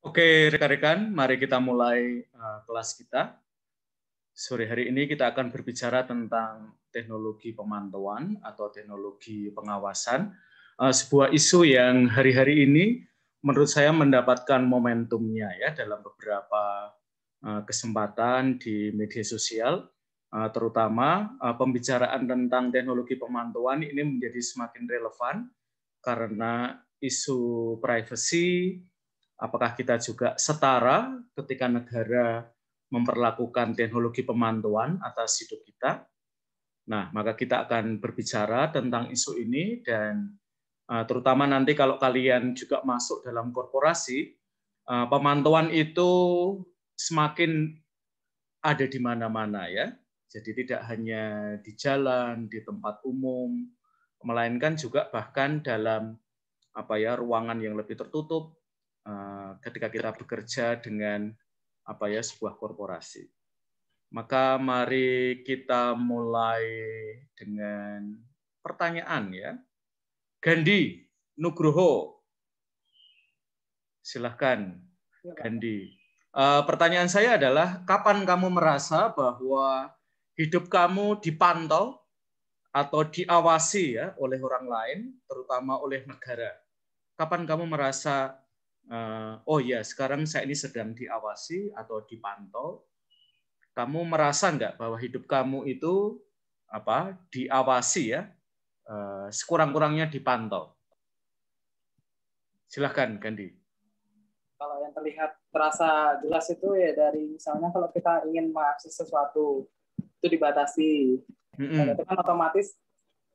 Oke, rekan-rekan, mari kita mulai kelas kita. Sore hari ini kita akan berbicara tentang teknologi pemantauan atau teknologi pengawasan, sebuah isu yang hari-hari ini menurut saya mendapatkan momentumnya ya dalam beberapa kesempatan di media sosial, terutama pembicaraan tentang teknologi pemantauan ini menjadi semakin relevan karena isu privacy. Apakah kita juga setara ketika negara memperlakukan teknologi pemantauan atas hidup kita? Nah, maka kita akan berbicara tentang isu ini dan terutama nanti kalau kalian juga masuk dalam korporasi, pemantauan itu semakin ada di mana-mana ya. Jadi tidak hanya di jalan, di tempat umum, melainkan juga bahkan dalam ruangan yang lebih tertutup ketika kita bekerja dengan sebuah korporasi. Maka mari kita mulai dengan pertanyaan ya. Gandhi Nugroho, silahkan Gandhi. Pertanyaan saya adalah, kapan kamu merasa bahwa hidup kamu dipantau atau diawasi ya oleh orang lain, terutama oleh negara? Kapan kamu merasa, oh ya sekarang saya ini sedang diawasi atau dipantau? Kamu merasa nggak bahwa hidup kamu itu diawasi ya, sekurang-kurangnya dipantau? Silahkan, Gandhi. Kalau yang terasa jelas itu ya dari misalnya kalau kita ingin mengakses sesuatu itu dibatasi, dan itu kan otomatis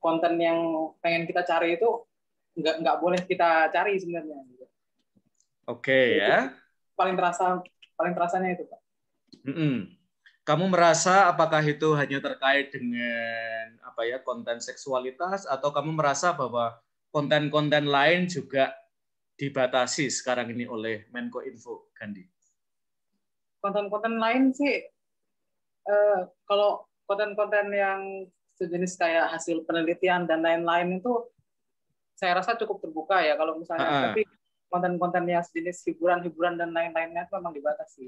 konten yang pengen kita cari itu nggak boleh kita cari sebenarnya. Oke ya. Paling terasanya itu, Pak. Kamu merasa apakah itu hanya terkait dengan konten seksualitas, atau kamu merasa bahwa konten-konten lain juga dibatasi sekarang ini oleh Menkominfo, Gandhi? Konten-konten lain sih, kalau konten-konten yang sejenis kayak hasil penelitian dan lain-lain itu saya rasa cukup terbuka ya kalau misalnya, tapi konten-konten yang sejenis hiburan-hiburan dan lain-lainnya itu memang dibatasi.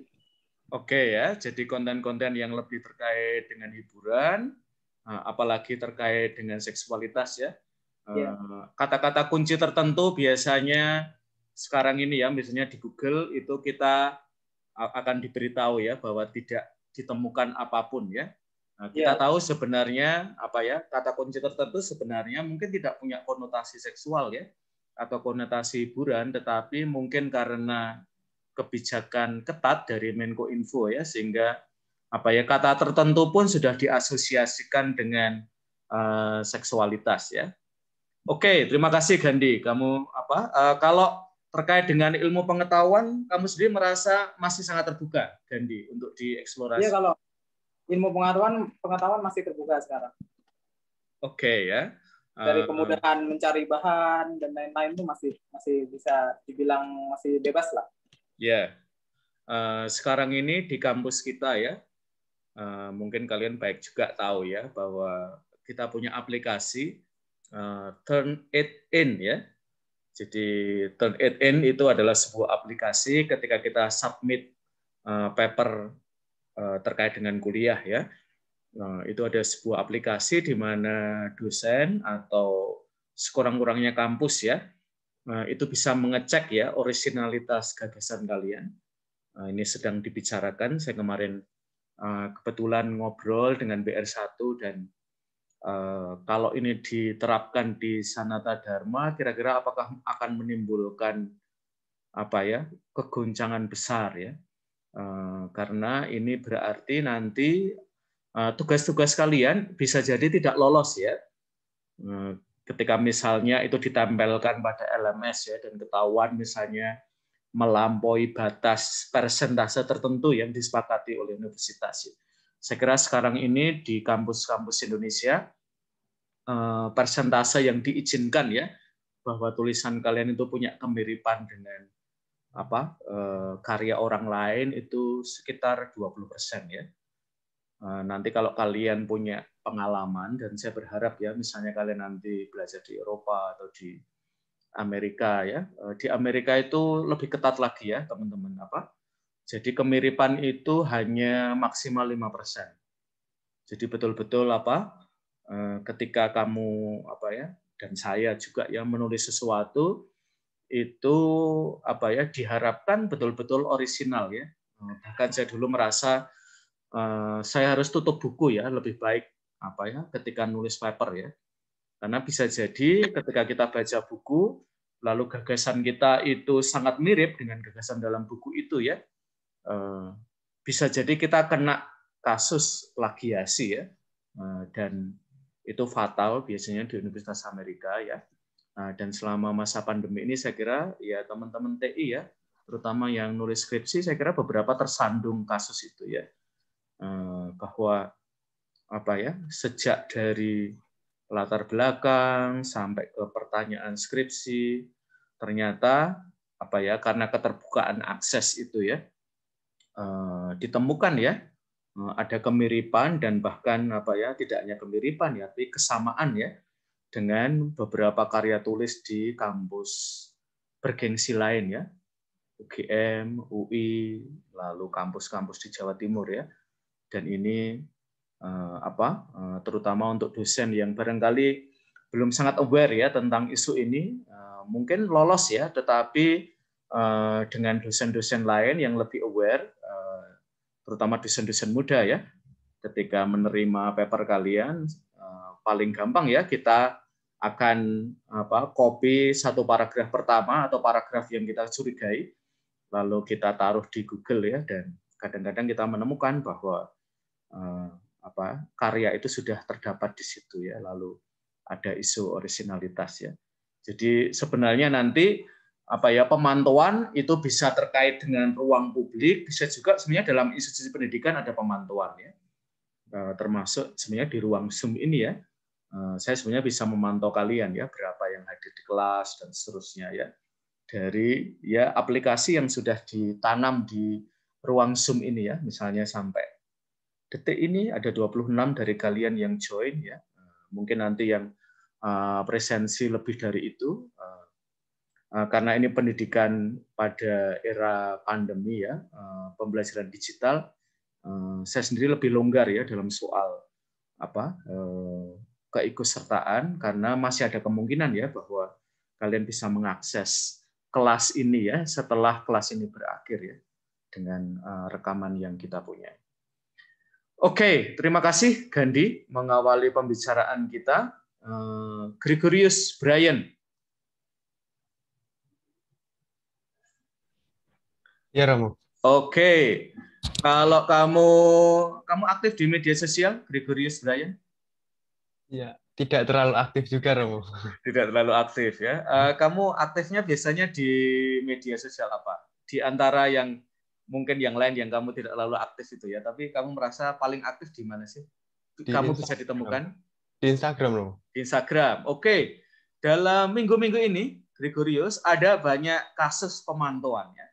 Oke ya, jadi konten-konten yang lebih terkait dengan hiburan, apalagi terkait dengan seksualitas ya. Kata-kata kunci tertentu biasanya sekarang ini ya, misalnya di Google itu kita akan diberitahu ya bahwa tidak ditemukan apapun ya. Kita tahu sebenarnya kata kunci tertentu sebenarnya mungkin tidak punya konotasi seksual ya atau konotasi hiburan, tetapi mungkin karena kebijakan ketat dari Menkominfo ya, sehingga kata tertentu pun sudah diasosiasikan dengan seksualitas ya. Oke, terima kasih Gandhi. Kamu kalau terkait dengan ilmu pengetahuan, kamu sendiri merasa masih sangat terbuka, Gandhi, untuk dieksplorasi? Iya, kalau ilmu pengetahuan masih terbuka sekarang. Oke ya. Dari kemudahan mencari bahan dan lain-lain itu masih bisa dibilang masih bebas lah. Ya, sekarang ini di kampus kita ya, mungkin kalian baik juga tahu ya bahwa kita punya aplikasi Turn8in ya. Jadi Turn8in itu adalah sebuah aplikasi ketika kita submit paper terkait dengan kuliah ya. Nah, itu ada sebuah aplikasi di mana dosen atau sekurang-kurangnya kampus ya, itu bisa mengecek ya originalitas gagasan kalian. Ini sedang dibicarakan. Saya kemarin kebetulan ngobrol dengan BR1 dan kalau ini diterapkan di Sanata Dharma, kira-kira apakah akan menimbulkan kegoncangan besar ya? Karena ini berarti nanti tugas-tugas kalian bisa jadi tidak lolos ya. Ketika misalnya itu ditempelkan pada LMS ya dan ketahuan misalnya melampaui batas persentase tertentu yang disepakati oleh universitas. Saya kira sekarang ini di kampus-kampus Indonesia persentase yang diizinkan ya bahwa tulisan kalian itu punya kemiripan dengan karya orang lain itu sekitar 20% ya. Nanti kalau kalian punya pengalaman, dan saya berharap ya misalnya kalian nanti belajar di Eropa atau di Amerika ya. Di Amerika itu lebih ketat lagi ya, teman-teman. Jadi kemiripan itu hanya maksimal 5%. Jadi betul-betul ketika kamu dan saya juga yang menulis sesuatu itu diharapkan betul-betul orisinal ya. Bahkan saya dulu merasa saya harus tutup buku ya, lebih baik ketika nulis paper ya. Karena bisa jadi ketika kita baca buku lalu gagasan kita itu sangat mirip dengan gagasan dalam buku itu ya, bisa jadi kita kena kasus plagiasi ya, dan itu fatal biasanya di Universitas Amerika ya. Dan selama masa pandemi ini saya kira ya teman-teman TI ya, terutama yang nulis skripsi, saya kira beberapa tersandung kasus itu ya, bahwa sejak dari latar belakang sampai ke pertanyaan skripsi, ternyata karena keterbukaan akses itu ya, ditemukan ya ada kemiripan dan bahkan tidak hanya kemiripan ya, tapi kesamaan ya dengan beberapa karya tulis di kampus bergengsi lain ya, UGM, UI, lalu kampus-kampus di Jawa Timur ya. Dan ini terutama untuk dosen yang barangkali belum sangat aware ya tentang isu ini, mungkin lolos ya, tetapi dengan dosen-dosen lain yang lebih aware, terutama dosen-dosen muda ya, ketika menerima paper kalian, paling gampang ya kita akan copy satu paragraf pertama atau paragraf yang kita curigai, lalu kita taruh di Google ya, dan kadang-kadang kita menemukan bahwa karya itu sudah terdapat di situ ya, lalu ada isu orisinalitas ya. Jadi sebenarnya nanti pemantauan itu bisa terkait dengan ruang publik, bisa juga sebenarnya dalam institusi pendidikan ada pemantauan ya, termasuk sebenarnya di ruang Zoom ini ya. Saya sebenarnya bisa memantau kalian ya, berapa yang hadir di kelas dan seterusnya ya, dari ya aplikasi yang sudah ditanam di ruang Zoom ini ya, misalnya sampai detik ini ada 26 dari kalian yang join ya, mungkin nanti yang presensi lebih dari itu, karena ini pendidikan pada era pandemi ya, pembelajaran digital, saya sendiri lebih longgar ya dalam soal keikutsertaan, karena masih ada kemungkinan ya bahwa kalian bisa mengakses kelas ini ya setelah kelas ini berakhir ya, dengan rekaman yang kita punya. Oke, terima kasih Gandhi mengawali pembicaraan kita. Gregorius Brian. Ya, Romo. Oke, kalau kamu aktif di media sosial, Gregorius Brian? Ya, tidak terlalu aktif juga, Romo. Tidak terlalu aktif ya. Kamu aktifnya biasanya di media sosial apa? Di antara yang mungkin yang lain yang kamu tidak terlalu aktif itu ya, tapi kamu merasa paling aktif di mana sih? Kamu bisa ditemukan? Di Instagram, Romo. Di Instagram. Oke. Dalam minggu-minggu ini, Gregorius, ada banyak kasus pemantauan ya,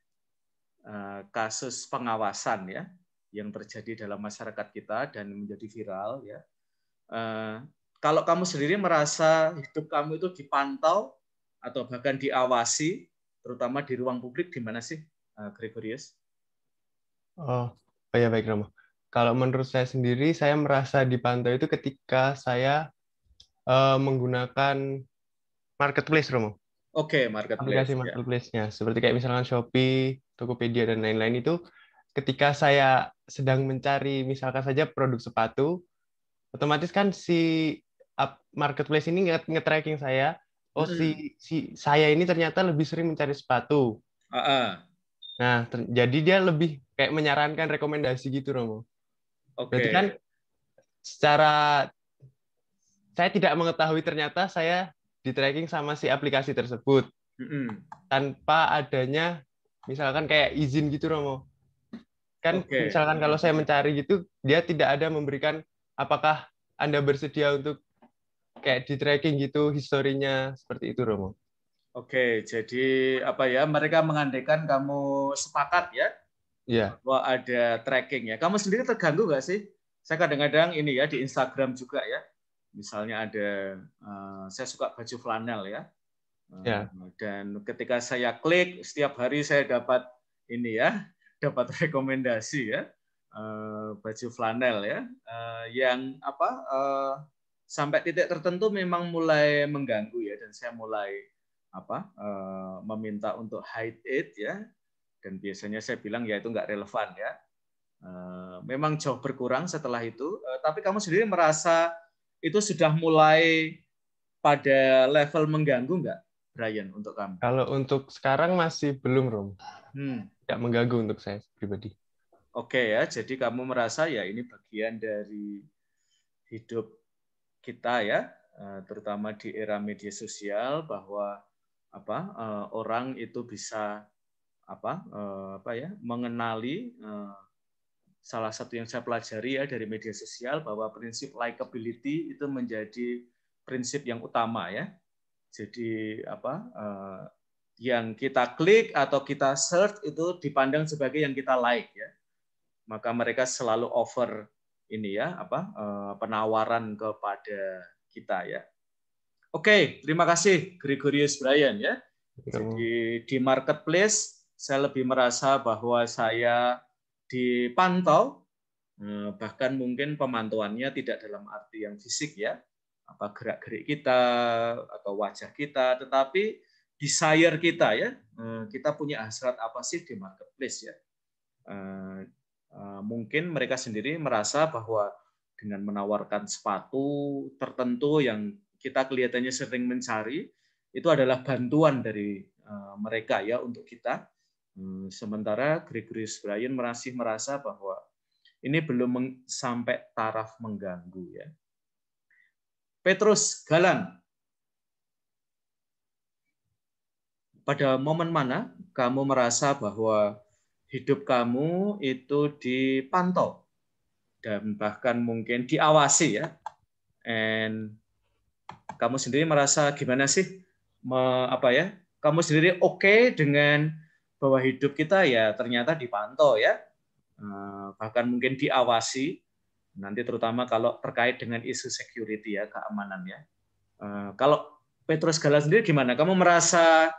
kasus pengawasan ya, yang terjadi dalam masyarakat kita dan menjadi viral ya. Kalau kamu sendiri merasa hidup kamu itu dipantau atau bahkan diawasi, terutama di ruang publik, di mana sih, Gregorius? Oh ya, baik, Romo. Kalau menurut saya sendiri, saya merasa dipantau itu ketika saya menggunakan marketplace, Romo. Oke, marketplace. Aplikasi marketplace-nya. Seperti kayak misalkan Shopee, Tokopedia, dan lain-lain itu, ketika saya sedang mencari misalkan saja produk sepatu, otomatis kan si marketplace ini nge-tracking saya, si saya ini ternyata lebih sering mencari sepatu. Nah, jadi dia lebih kayak menyarankan rekomendasi gitu, Romo. Berarti kan secara saya tidak mengetahui ternyata saya di-tracking sama si aplikasi tersebut. Tanpa adanya misalkan kayak izin gitu, Romo. Kan misalkan kalau saya mencari gitu, dia tidak ada memberikan apakah Anda bersedia untuk kayak di-tracking gitu historinya, seperti itu, Romo. Oke, jadi mereka mengandaikan kamu sepakat ya? Iya. Bahwa ada tracking ya. Kamu sendiri terganggu nggak sih? Saya kadang-kadang ini ya di Instagram juga ya. Misalnya ada, saya suka baju flanel ya. Ya. Dan ketika saya klik, setiap hari saya dapat ini ya, dapat rekomendasi ya, baju flanel ya, yang apa sampai titik tertentu memang mulai mengganggu ya, dan saya mulai apa meminta untuk hide it ya, dan biasanya saya bilang ya itu nggak relevan ya. Memang jauh berkurang setelah itu, tapi kamu sendiri merasa itu sudah mulai pada level mengganggu nggak, Brian, untuk kamu? Kalau untuk sekarang masih belum, Rom. Tidak mengganggu untuk saya pribadi. Oke ya, jadi kamu merasa ya ini bagian dari hidup kita ya, terutama di era media sosial, bahwa apa orang itu bisa apa ya mengenali salah satu yang saya pelajari ya dari media sosial, bahwa prinsip likability itu menjadi prinsip yang utama ya. Jadi apa yang kita klik atau kita search itu dipandang sebagai yang kita like ya. Maka mereka selalu offer ini ya penawaran kepada kita ya. Oke, terima kasih Gregorius Brian ya. Jadi di marketplace saya lebih merasa bahwa saya dipantau, bahkan mungkin pemantauannya tidak dalam arti yang fisik ya, apa gerak-gerik kita atau wajah kita, tetapi desire kita ya, kita punya hasrat apa sih di marketplace ya. Mungkin mereka sendiri merasa bahwa dengan menawarkan sepatu tertentu yang kita kelihatannya sering mencari, itu adalah bantuan dari mereka ya untuk kita. Sementara Gregorius Brian masih merasa bahwa ini belum sampai taraf mengganggu ya. Petrus Galan, pada momen mana kamu merasa bahwa hidup kamu itu dipantau dan bahkan mungkin diawasi ya? And kamu sendiri merasa gimana sih? Kamu sendiri oke dengan bahwa hidup kita ya ternyata dipantau ya, bahkan mungkin diawasi, nanti terutama kalau terkait dengan isu security ya, keamanan ya. Kalau Petrus Galan sendiri gimana? Kamu merasa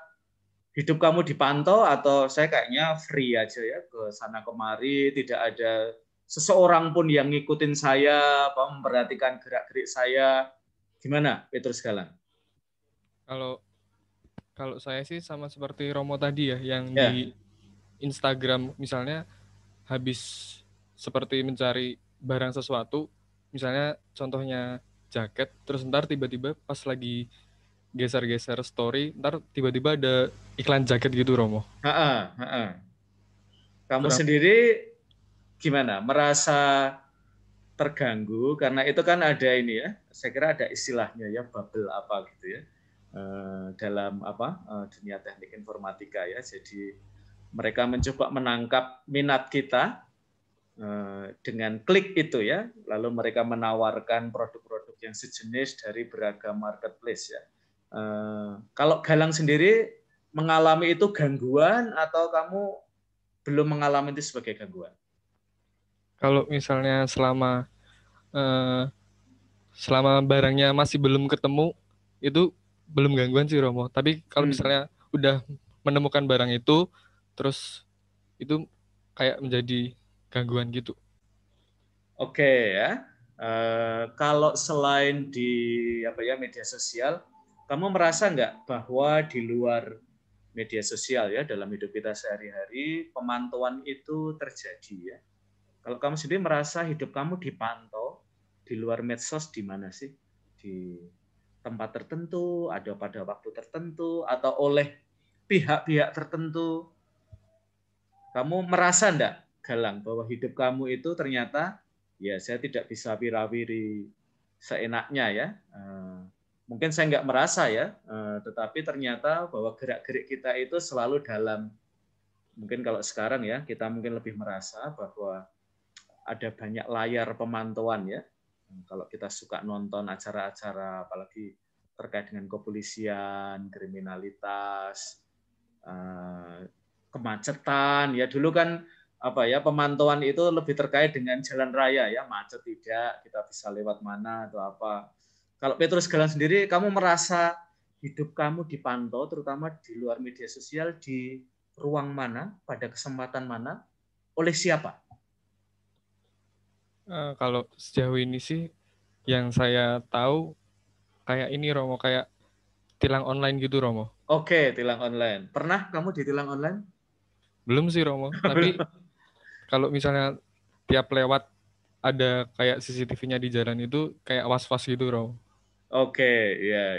hidup kamu dipantau atau saya kayaknya free aja ya, ke sana kemari, tidak ada seseorang pun yang ngikutin saya, memperhatikan gerak-gerik saya? Gimana Petrus Galan? Kalau saya sih sama seperti Romo tadi ya, yang di Instagram misalnya habis seperti mencari barang sesuatu, misalnya contohnya jaket, terus ntar tiba-tiba pas lagi geser-geser story, ntar tiba-tiba ada iklan jaket gitu, Romo. Kamu sendiri gimana? Merasa terganggu karena itu kan ada ini ya, saya kira ada istilahnya ya, bubble apa gitu ya, dalam dunia teknik informatika ya. Jadi mereka mencoba menangkap minat kita dengan klik itu ya, lalu mereka menawarkan produk-produk yang sejenis dari beragam marketplace ya. Kalau Galang sendiri mengalami itu gangguan atau kamu belum mengalami itu sebagai gangguan? Kalau misalnya selama barangnya masih belum ketemu, itu belum gangguan sih, Romo. Tapi kalau misalnya udah menemukan barang itu, terus itu kayak menjadi gangguan gitu. Oke ya. Kalau selain di media sosial, kamu merasa nggak bahwa di luar media sosial ya, dalam hidup kita sehari-hari pemantauan itu terjadi ya? Kalau kamu sendiri merasa hidup kamu dipantau di luar medsos di mana sih? Di tempat tertentu, ada pada waktu tertentu, atau oleh pihak-pihak tertentu? Kamu merasa enggak, Galang, bahwa hidup kamu itu ternyata ya saya tidak bisa wira-wiri seenaknya ya. Mungkin saya enggak merasa ya, tetapi ternyata bahwa gerak-gerik kita itu selalu dalam, mungkin kalau sekarang ya, kita mungkin lebih merasa bahwa ada banyak layar pemantauan ya. Kalau kita suka nonton acara-acara apalagi terkait dengan kepolisian, kriminalitas, kemacetan ya, dulu kan pemantauan itu lebih terkait dengan jalan raya ya, macet tidak, kita bisa lewat mana atau apa. Kalau Petrus Galan sendiri, kamu merasa hidup kamu dipantau, terutama di luar media sosial, di ruang mana, pada kesempatan mana, oleh siapa? Kalau sejauh ini sih yang saya tahu kayak ini Romo, kayak tilang online gitu Romo. Oke, tilang online. Pernah kamu ditilang online? Belum sih Romo, tapi kalau misalnya tiap lewat ada kayak CCTV-nya di jalan itu kayak was-was gitu Romo. Oke, ya.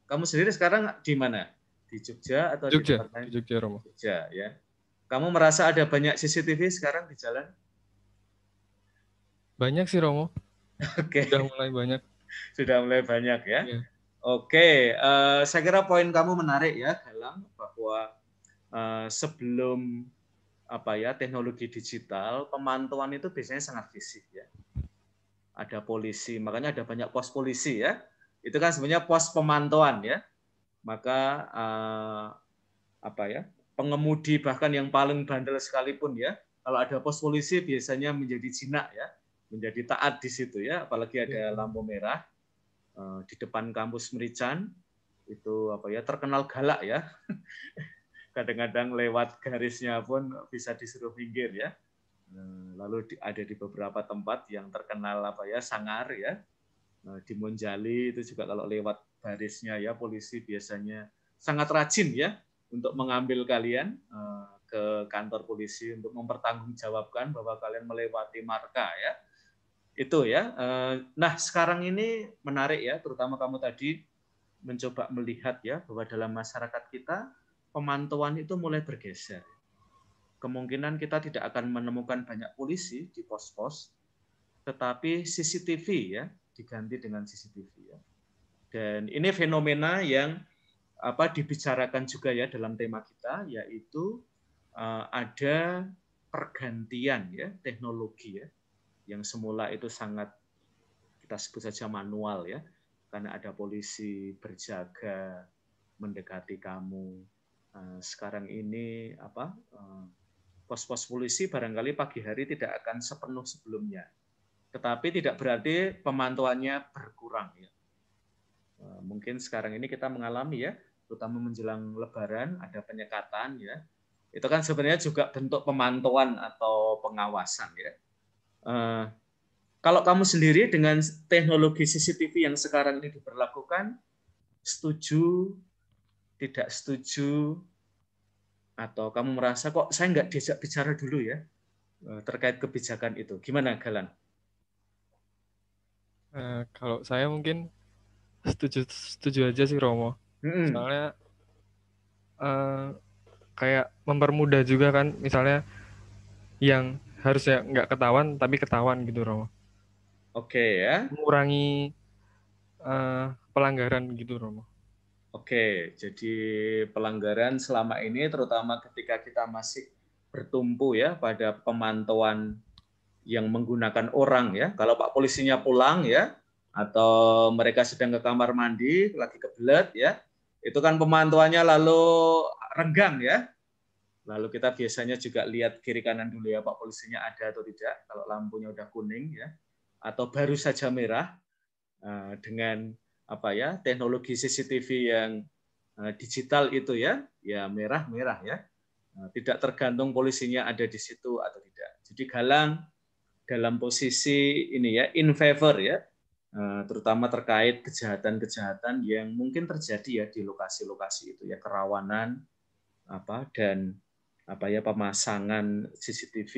Kamu sendiri sekarang di mana? Di Jogja atau di Jogja, tempat lain? di Jogja Romo. Jogja, ya. Kamu merasa ada banyak CCTV sekarang di jalan? Banyak sih Romo, Oke, udah mulai banyak. sudah mulai banyak ya. Iya. Oke, saya kira poin kamu menarik ya, Galang, bahwa sebelum teknologi digital, pemantauan itu biasanya sangat fisik ya. Ada polisi, makanya ada banyak pos polisi ya. Itu kan sebenarnya pos pemantauan ya. Maka pengemudi bahkan yang paling bandel sekalipun ya, kalau ada pos polisi biasanya menjadi jinak ya, menjadi taat di situ ya, apalagi ada lampu merah di depan kampus Merican itu terkenal galak ya. Kadang-kadang lewat garisnya pun bisa disuruh minggir ya. Lalu ada di beberapa tempat yang terkenal sangar ya. Di Monjali itu juga kalau lewat barisnya ya, polisi biasanya sangat rajin ya untuk mengambil kalian ke kantor polisi untuk mempertanggungjawabkan bahwa kalian melewati marka ya. Itu ya. Nah, sekarang ini menarik ya, terutama kamu tadi mencoba melihat ya bahwa dalam masyarakat kita pemantauan itu mulai bergeser. Kemungkinan kita tidak akan menemukan banyak polisi di pos-pos, tetapi CCTV ya diganti dengan CCTV ya. Dan ini fenomena yang dibicarakan juga ya dalam tema kita, yaitu ada pergantian ya teknologi ya, yang semula itu sangat kita sebut saja manual ya, karena ada polisi berjaga mendekati kamu. Sekarang ini pos-pos polisi barangkali pagi hari tidak akan sepenuh sebelumnya, tetapi tidak berarti pemantauannya berkurang ya. Mungkin sekarang ini kita mengalami ya, terutama menjelang Lebaran ada penyekatan ya. Itu kan sebenarnya juga bentuk pemantauan atau pengawasan ya. Kalau kamu sendiri dengan teknologi CCTV yang sekarang ini diberlakukan, setuju, tidak setuju, atau kamu merasa kok saya nggak diajak bicara dulu ya terkait kebijakan itu? Gimana, Galan? Kalau saya mungkin setuju aja sih Romo. Soalnya kayak mempermudah juga kan, misalnya yang harusnya nggak ketahuan tapi ketahuan gitu Romo. Oke ya. Mengurangi pelanggaran gitu Romo. Oke, jadi pelanggaran selama ini terutama ketika kita masih bertumpu ya pada pemantauan yang menggunakan orang ya. Kalau Pak polisinya pulang ya, atau mereka sedang ke kamar mandi lagi kebelet ya, itu kan pemantauannya lalu renggang ya. Lalu kita biasanya juga lihat kiri kanan dulu ya, Pak polisinya ada atau tidak. Kalau lampunya udah kuning ya, atau baru saja merah, dengan teknologi CCTV yang digital itu ya merah ya. Tidak tergantung polisinya ada di situ atau tidak. Jadi Galang dalam posisi ini ya in favor ya, terutama terkait kejahatan-kejahatan yang mungkin terjadi ya di lokasi-lokasi itu ya, kerawanan dan pemasangan CCTV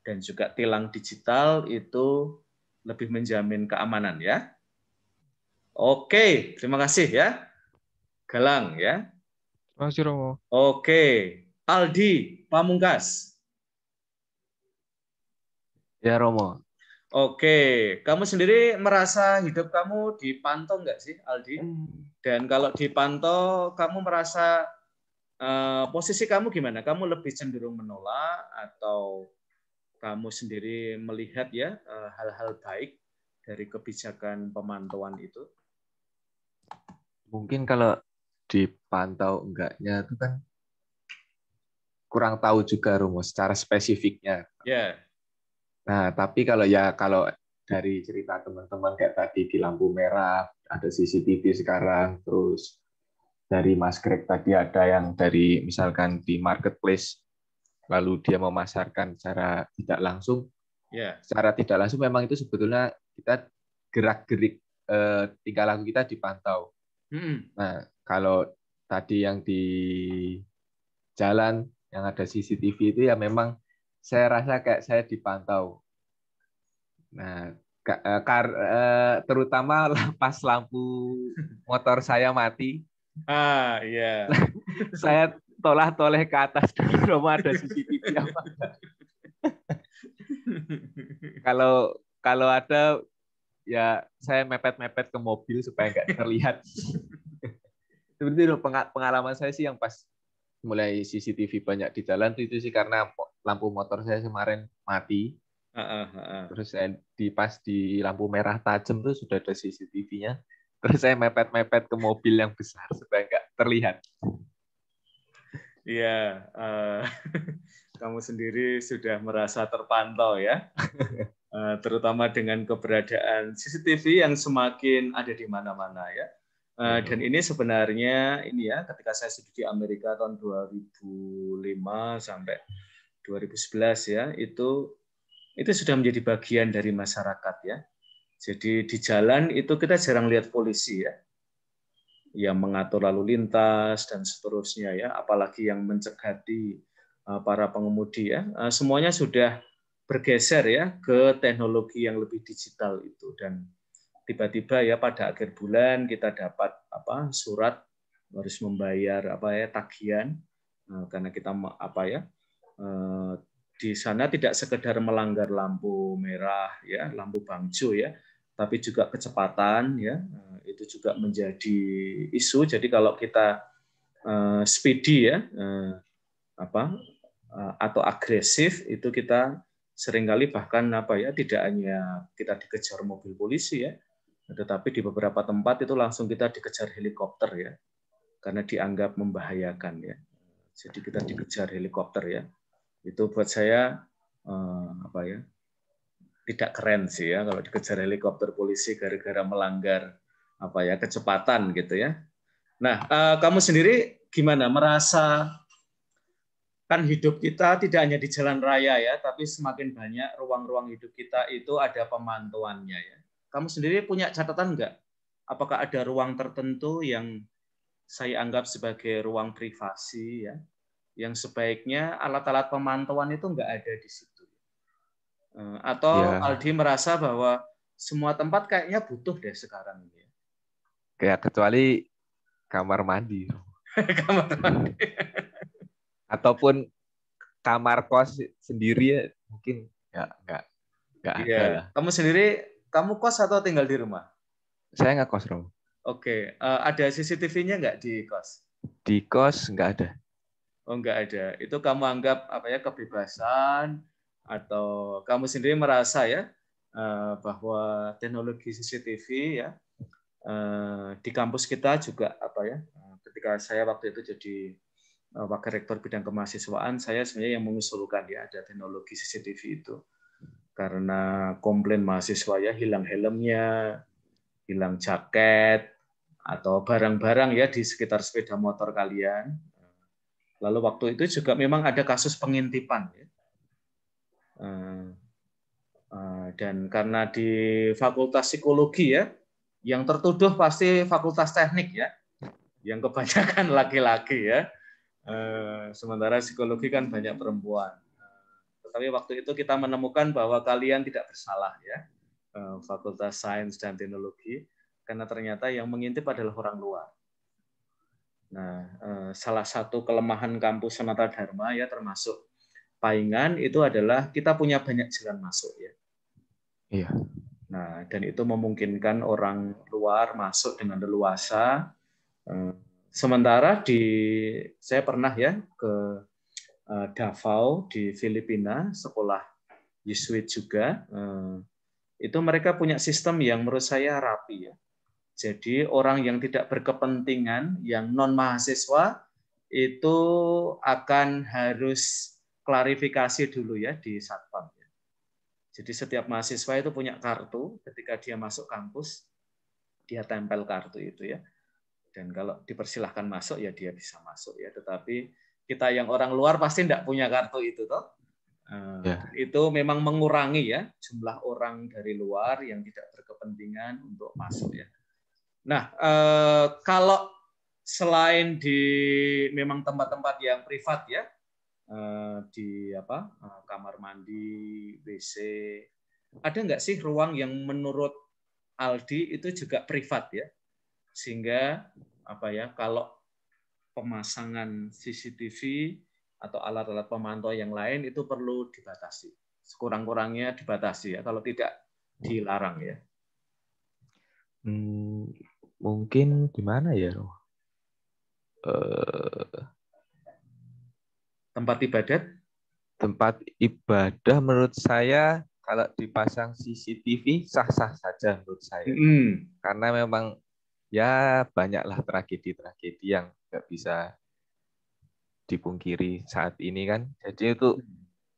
dan juga tilang digital itu lebih menjamin keamanan ya. Oke, terima kasih ya Galang ya. Terima kasih Romo. Oke, Aldi Pamungkas. Ya Romo. Oke, kamu sendiri merasa hidup kamu dipantau nggak sih, Aldi? Dan kalau dipantau, kamu merasa posisi kamu gimana? Kamu lebih cenderung menolak atau kamu sendiri melihat ya hal-hal baik dari kebijakan pemantauan itu? Mungkin kalau dipantau enggaknya itu kan kurang tahu juga Romo secara spesifiknya. Ya. Nah, tapi kalau dari cerita teman-teman kayak tadi di lampu merah, ada CCTV sekarang, terus dari Mas Greg tadi ada yang dari misalkan di marketplace, lalu dia memasarkan secara tidak langsung. Secara tidak langsung memang itu sebetulnya kita gerak-gerik tingkah laku kita dipantau. Nah, kalau tadi yang di jalan yang ada CCTV itu ya memang saya rasa kayak saya dipantau. Nah, terutama pas lampu motor saya mati, Iya. saya toleh ke atas dulu rumah ada CCTV apa enggak. Kalau ada ya saya mepet-mepet ke mobil supaya nggak terlihat. Seperti itu pengalaman saya sih yang pas mulai CCTV banyak di jalan itu sih karena lampu motor saya kemarin mati. Terus saya pas di lampu merah tajam tuh sudah ada CCTV-nya. Terus saya mepet-mepet ke mobil yang besar supaya nggak terlihat. Iya, kamu sendiri sudah merasa terpantau ya, terutama dengan keberadaan CCTV yang semakin ada di mana-mana ya. Dan ini sebenarnya ini ya, ketika saya studi di Amerika tahun 2005 sampai 2011 ya, itu sudah menjadi bagian dari masyarakat ya. Jadi di jalan itu kita jarang lihat polisi ya, yang mengatur lalu lintas dan seterusnya ya, apalagi yang mencegati para pengemudi ya. Semuanya sudah bergeser ya ke teknologi yang lebih digital itu, dan tiba-tiba ya pada akhir bulan kita dapat surat harus membayar tagihan karena kita di sana tidak sekedar melanggar lampu merah ya, lampu bangjo ya, tapi juga kecepatan ya, itu juga menjadi isu. Jadi kalau kita speedy ya atau agresif itu kita seringkali bahkan tidak hanya kita dikejar mobil polisi ya, tetapi di beberapa tempat itu langsung kita dikejar helikopter ya, karena dianggap membahayakan ya. Jadi kita dikejar helikopter ya. Itu buat saya tidak keren sih ya kalau dikejar helikopter polisi gara-gara melanggar kecepatan gitu ya. Nah, kamu sendiri gimana merasa kan hidup kita tidak hanya di jalan raya ya, tapi semakin banyak ruang-ruang hidup kita itu ada pemantauannya ya. Kamu sendiri punya catatan nggak? Apakah ada ruang tertentu yang saya anggap sebagai ruang privasi ya, yang sebaiknya alat-alat pemantauan itu nggak ada di situ? Atau Aldi merasa bahwa semua tempat kayaknya butuh deh sekarang ini? Kayak kecuali kamar mandi. Kamar mandi. Ataupun kamar kos sendiri ya mungkin nggak ada lah. Kamu sendiri, kamu kos atau tinggal di rumah? Saya nggak kos, Rom. Oke, ada CCTV-nya nggak di kos? Di kos nggak ada. Oh, nggak ada. Itu kamu anggap kebebasan, atau kamu sendiri merasa ya bahwa teknologi CCTV ya di kampus kita juga ketika saya waktu itu jadi wakil rektor bidang kemahasiswaan, saya sebenarnya yang mengusulkan ya ada teknologi CCTV itu. Karena komplain mahasiswa ya hilang helmnya, hilang jaket, atau barang-barang ya di sekitar sepeda motor kalian. Lalu waktu itu juga memang ada kasus pengintipan ya. Dan karena di Fakultas Psikologi ya, yang tertuduh pasti Fakultas Teknik ya, yang kebanyakan laki-laki ya. Sementara psikologi kan banyak perempuan. Tetapi waktu itu kita menemukan bahwa kalian tidak bersalah ya, Fakultas Sains dan Teknologi, karena ternyata yang mengintip adalah orang luar. Nah, salah satu kelemahan kampus Sonata Dharma ya, termasuk Paingan, itu adalah kita punya banyak jalan masuk ya. Iya. Nah, dan itu memungkinkan orang luar masuk dengan leluasa. Sementara saya pernah ya ke Davao di Filipina, sekolah Yesuit juga, itu mereka punya sistem yang menurut saya rapi ya. Jadi orang yang tidak berkepentingan, yang non mahasiswa itu akan harus klarifikasi dulu ya di satpam. Jadi setiap mahasiswa itu punya kartu, ketika dia masuk kampus, dia tempel kartu itu ya. Dan kalau dipersilahkan masuk, ya dia bisa masuk ya. Tetapi kita yang orang luar pasti tidak punya kartu itu toh. Dan itu memang mengurangi ya jumlah orang dari luar yang tidak berkepentingan untuk masuk ya. Nah, kalau selain di memang tempat-tempat yang privat ya, di kamar mandi, WC, ada nggak sih ruang yang menurut Aldi itu juga privat ya, sehingga kalau pemasangan CCTV atau alat-alat pemantau yang lain itu perlu dibatasi, sekurang-kurangnya dibatasi ya, kalau tidak dilarang ya. Mungkin gimana ya? Tempat ibadat? Tempat ibadah menurut saya kalau dipasang CCTV sah-sah saja menurut saya. Karena memang ya banyaklah tragedi-tragedi yang nggak bisa dipungkiri saat ini kan. Jadi untuk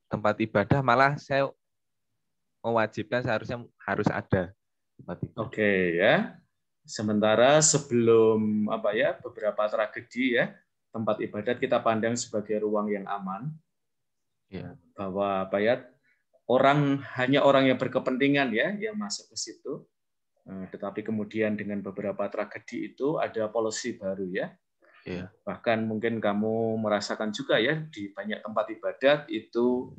tempat ibadah malah saya mewajibkan seharusnya harus ada tempat ibadah. Oke ya. Sementara sebelum beberapa tragedi ya, tempat ibadat kita pandang sebagai ruang yang aman. Ya. Bahwa hanya orang yang berkepentingan ya yang masuk ke situ. Tetapi kemudian dengan beberapa tragedi itu ada policy baru ya. Yeah. Bahkan mungkin kamu merasakan juga ya di banyak tempat ibadat itu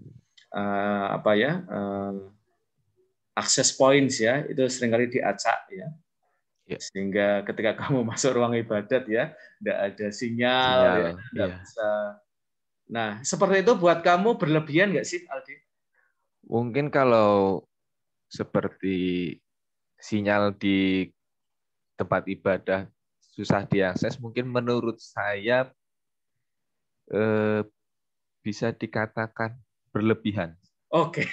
access points ya itu seringkali diacak ya. Yeah. Sehingga ketika kamu masuk ruang ibadat ya tidak ada sinyal ya, tidak bisa. Nah seperti itu buat kamu berlebihan nggak sih Aldi? Mungkin kalau seperti sinyal di tempat ibadah susah diakses, mungkin menurut saya bisa dikatakan berlebihan. Oke,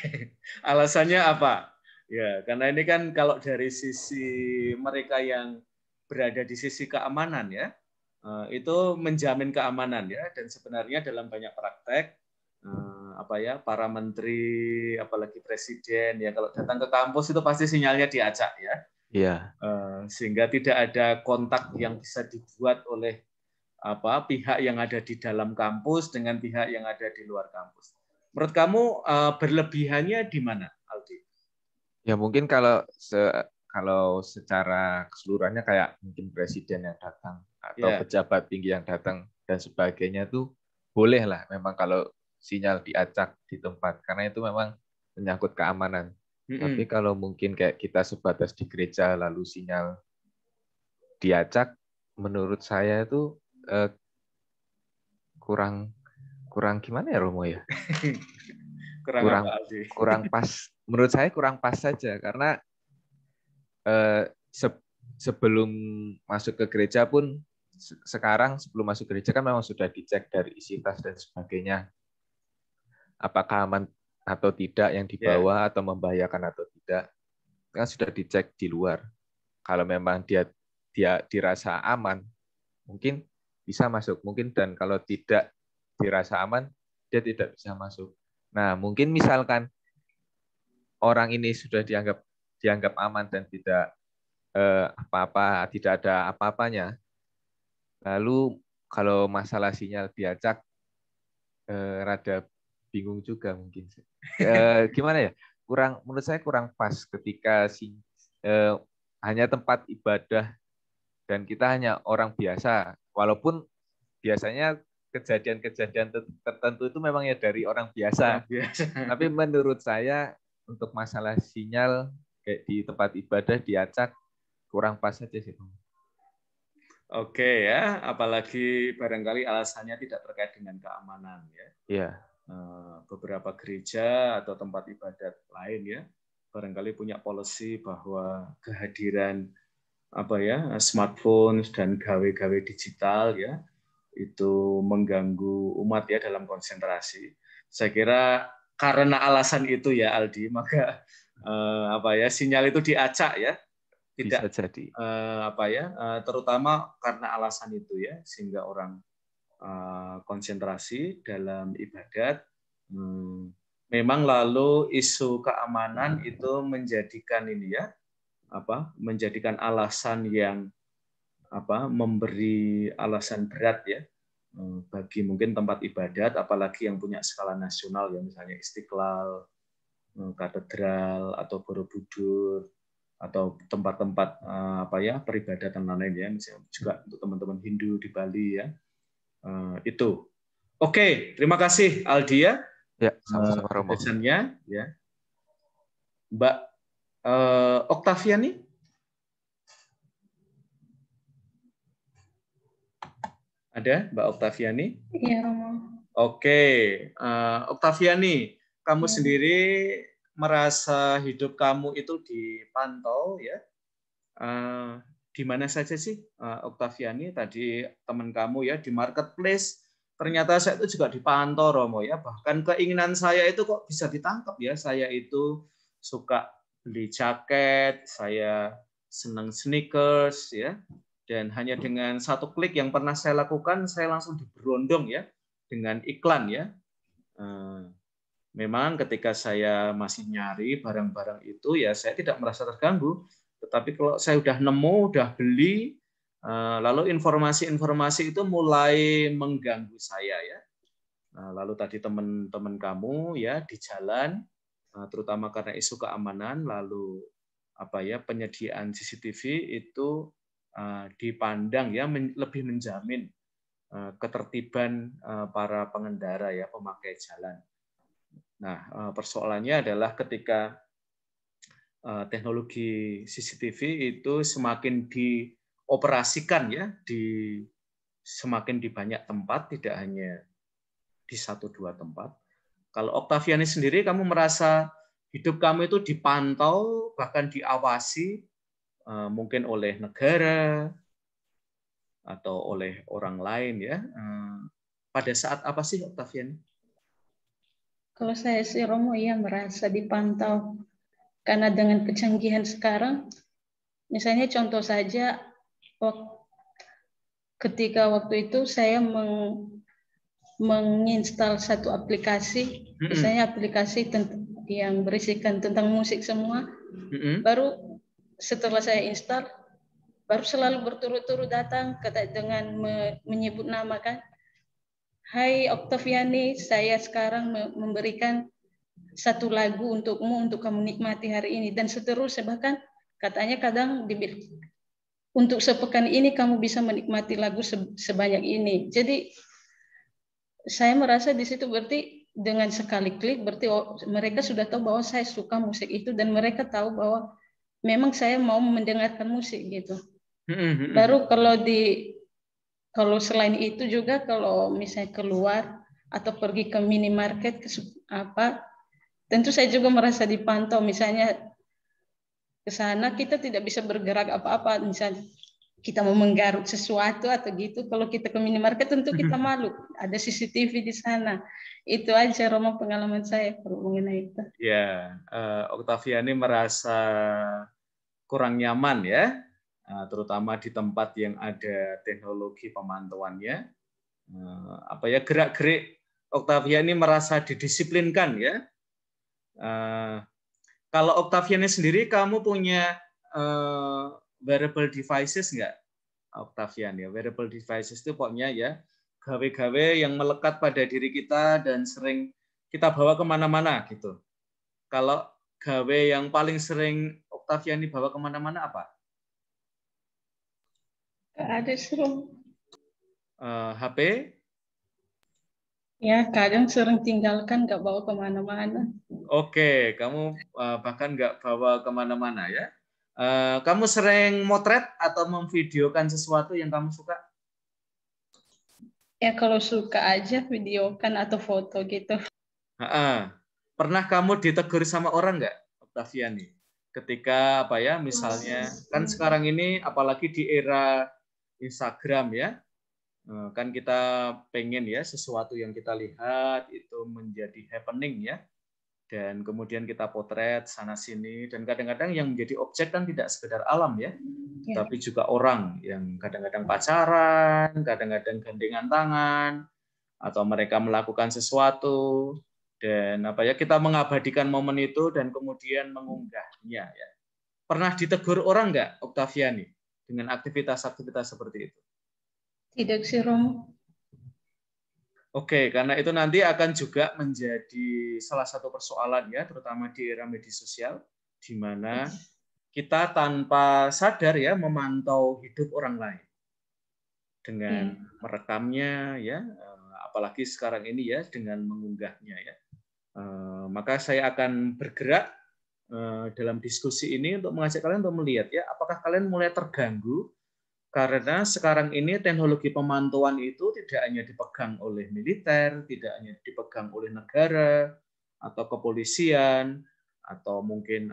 alasannya apa? Ya, karena ini kan kalau dari sisi mereka yang berada di sisi keamanan ya, itu menjamin keamanan ya, dan sebenarnya dalam banyak praktek para menteri apalagi presiden ya kalau datang ke kampus itu pasti sinyalnya diacak ya. Iya. Sehingga tidak ada kontak yang bisa dibuat oleh pihak yang ada di dalam kampus dengan pihak yang ada di luar kampus. Menurut kamu berlebihannya di mana, Aldi? Ya mungkin kalau secara keseluruhannya kayak mungkin presiden yang datang atau pejabat tinggi yang datang dan sebagainya tuh boleh lah memang kalau sinyal diacak di tempat karena itu memang menyangkut keamanan. Tapi kalau mungkin kayak kita sebatas di gereja lalu sinyal diacak, menurut saya itu kurang gimana ya Romo ya? kurang pas. Menurut saya kurang pas saja karena sebelum masuk ke gereja pun sekarang sebelum masuk gereja kan memang sudah dicek dari isi tas dan sebagainya. Apakah aman atau tidak yang dibawa atau membahayakan atau tidak. Kan sudah dicek di luar. Kalau memang dia dirasa aman, mungkin bisa masuk. Mungkin dan kalau tidak dirasa aman, dia tidak bisa masuk. Nah, mungkin misalkan orang ini sudah dianggap aman dan tidak tidak ada apa-apanya. Lalu kalau masalah sinyal diacak, rada bingung juga mungkin. Gimana ya? Menurut saya kurang pas ketika hanya tempat ibadah dan kita hanya orang biasa. Walaupun biasanya kejadian-kejadian tertentu itu memang ya dari orang biasa. Tapi menurut saya untuk masalah sinyal kayak di tempat ibadah diacak kurang pas saja sih. Oke ya, apalagi barangkali alasannya tidak terkait dengan keamanan ya. Iya. Beberapa gereja atau tempat ibadat lain ya, barangkali punya policy bahwa kehadiran smartphone dan gawe-gawe digital ya itu mengganggu umat ya dalam konsentrasi. Saya kira karena alasan itu ya Aldi, maka sinyal itu diacak ya. Tidak bisa jadi terutama karena alasan itu ya sehingga orang konsentrasi dalam ibadat memang lalu isu keamanan itu menjadikan menjadikan alasan yang memberi alasan berat ya bagi mungkin tempat ibadat, apalagi yang punya skala nasional ya, misalnya Istiqlal, katedral atau Borobudur atau tempat-tempat peribadatan lain ya, misalnya juga untuk teman-teman Hindu di Bali ya. Itu. Oke, terima kasih Aldi ya. Ya, sama-sama Romo. Pesannya ya. Mbak Oktaviani. Ada Mbak Oktaviani? Iya, Romo. Oke, Oktaviani, kamu sendiri merasa hidup kamu itu dipantau ya? Di mana saja sih, Oktaviani? Tadi teman kamu ya di marketplace, ternyata saya itu juga dipantau, Romo ya. Bahkan keinginan saya itu kok bisa ditangkap ya. Saya itu suka beli jaket, saya senang sneakers ya. Dan hanya dengan satu klik yang pernah saya lakukan, saya langsung diberondong ya dengan iklan ya. Memang ketika saya masih nyari barang-barang itu ya saya tidak merasa terganggu. Tetapi kalau saya udah nemu, udah beli, lalu informasi-informasi itu mulai mengganggu saya ya. Lalu tadi teman-teman kamu ya di jalan, terutama karena isu keamanan, lalu penyediaan CCTV itu dipandang ya lebih menjamin ketertiban para pengendara ya, pemakai jalan. Nah, persoalannya adalah ketika teknologi CCTV itu semakin dioperasikan ya semakin di banyak tempat, tidak hanya di 1-2 tempat. Kalau Oktaviani sendiri, kamu merasa hidup kamu itu dipantau bahkan diawasi mungkin oleh negara atau oleh orang lain ya. Pada saat apa sih, Oktaviani? Kalau saya sih Romo ya merasa dipantau. Karena dengan kecanggihan sekarang, misalnya contoh saja, ketika waktu itu saya menginstal satu aplikasi, misalnya aplikasi yang berisikan tentang musik semua, baru setelah saya install, baru selalu berturut-turut datang dengan menyebut nama kan. Hai Oktaviani, saya sekarang memberikan satu lagu untukmu untuk kamu nikmati hari ini dan seterusnya. Bahkan katanya kadang untuk sepekan ini kamu bisa menikmati lagu sebanyak ini. Jadi saya merasa di situ berarti dengan sekali klik berarti mereka sudah tahu bahwa saya suka musik itu dan mereka tahu bahwa memang saya mau mendengarkan musik gitu. Baru kalau selain itu juga kalau misalnya keluar atau pergi ke minimarket tentu saya juga merasa dipantau. Misalnya ke sana kita tidak bisa bergerak apa-apa, misalnya kita mau menggaruk sesuatu atau gitu, kalau kita ke minimarket tentu kita malu, ada CCTV di sana. Itu aja Romo pengalaman saya mengenai itu. Ya, Oktaviani merasa kurang nyaman ya, terutama di tempat yang ada teknologi pemantauannya. Gerak-gerik Oktaviani merasa didisiplinkan ya. Kalau Oktaviani sendiri, kamu punya wearable devices nggak, Oktaviani? Wearable devices itu pokoknya ya gawe-gawe yang melekat pada diri kita dan sering kita bawa kemana-mana gitu. Kalau gawe yang paling sering Oktaviani bawa kemana-mana apa? Ada seru. HP? Ya, kadang sering tinggalkan, nggak bawa kemana-mana. Oke, kamu bahkan nggak bawa kemana-mana ya. Kamu sering motret atau memvideokan sesuatu yang kamu suka? Ya, kalau suka aja videokan atau foto gitu. Pernah kamu ditegur sama orang nggak, Oktaviani? Ketika misalnya kan sekarang ini apalagi di era Instagram ya, kan kita pengen ya sesuatu yang kita lihat itu menjadi happening ya, dan kemudian kita potret sana sini, dan kadang-kadang yang menjadi objek kan tidak sekedar alam ya, tapi juga orang yang kadang-kadang pacaran, kadang-kadang gandengan tangan, atau mereka melakukan sesuatu. Dan kita mengabadikan momen itu dan kemudian mengunggahnya ya. Pernah ditegur orang nggak, Oktaviani, dengan aktivitas-aktivitas seperti itu? Tidak sih, Romo. Oke, karena itu nanti akan juga menjadi salah satu persoalan ya, terutama di era media sosial, di mana kita tanpa sadar ya memantau hidup orang lain dengan merekamnya ya, apalagi sekarang ini ya dengan mengunggahnya ya. Maka saya akan bergerak dalam diskusi ini untuk mengajak kalian untuk melihat ya, apakah kalian mulai terganggu karena sekarang ini teknologi pemantauan itu tidak hanya dipegang oleh militer, tidak hanya dipegang oleh negara atau kepolisian atau mungkin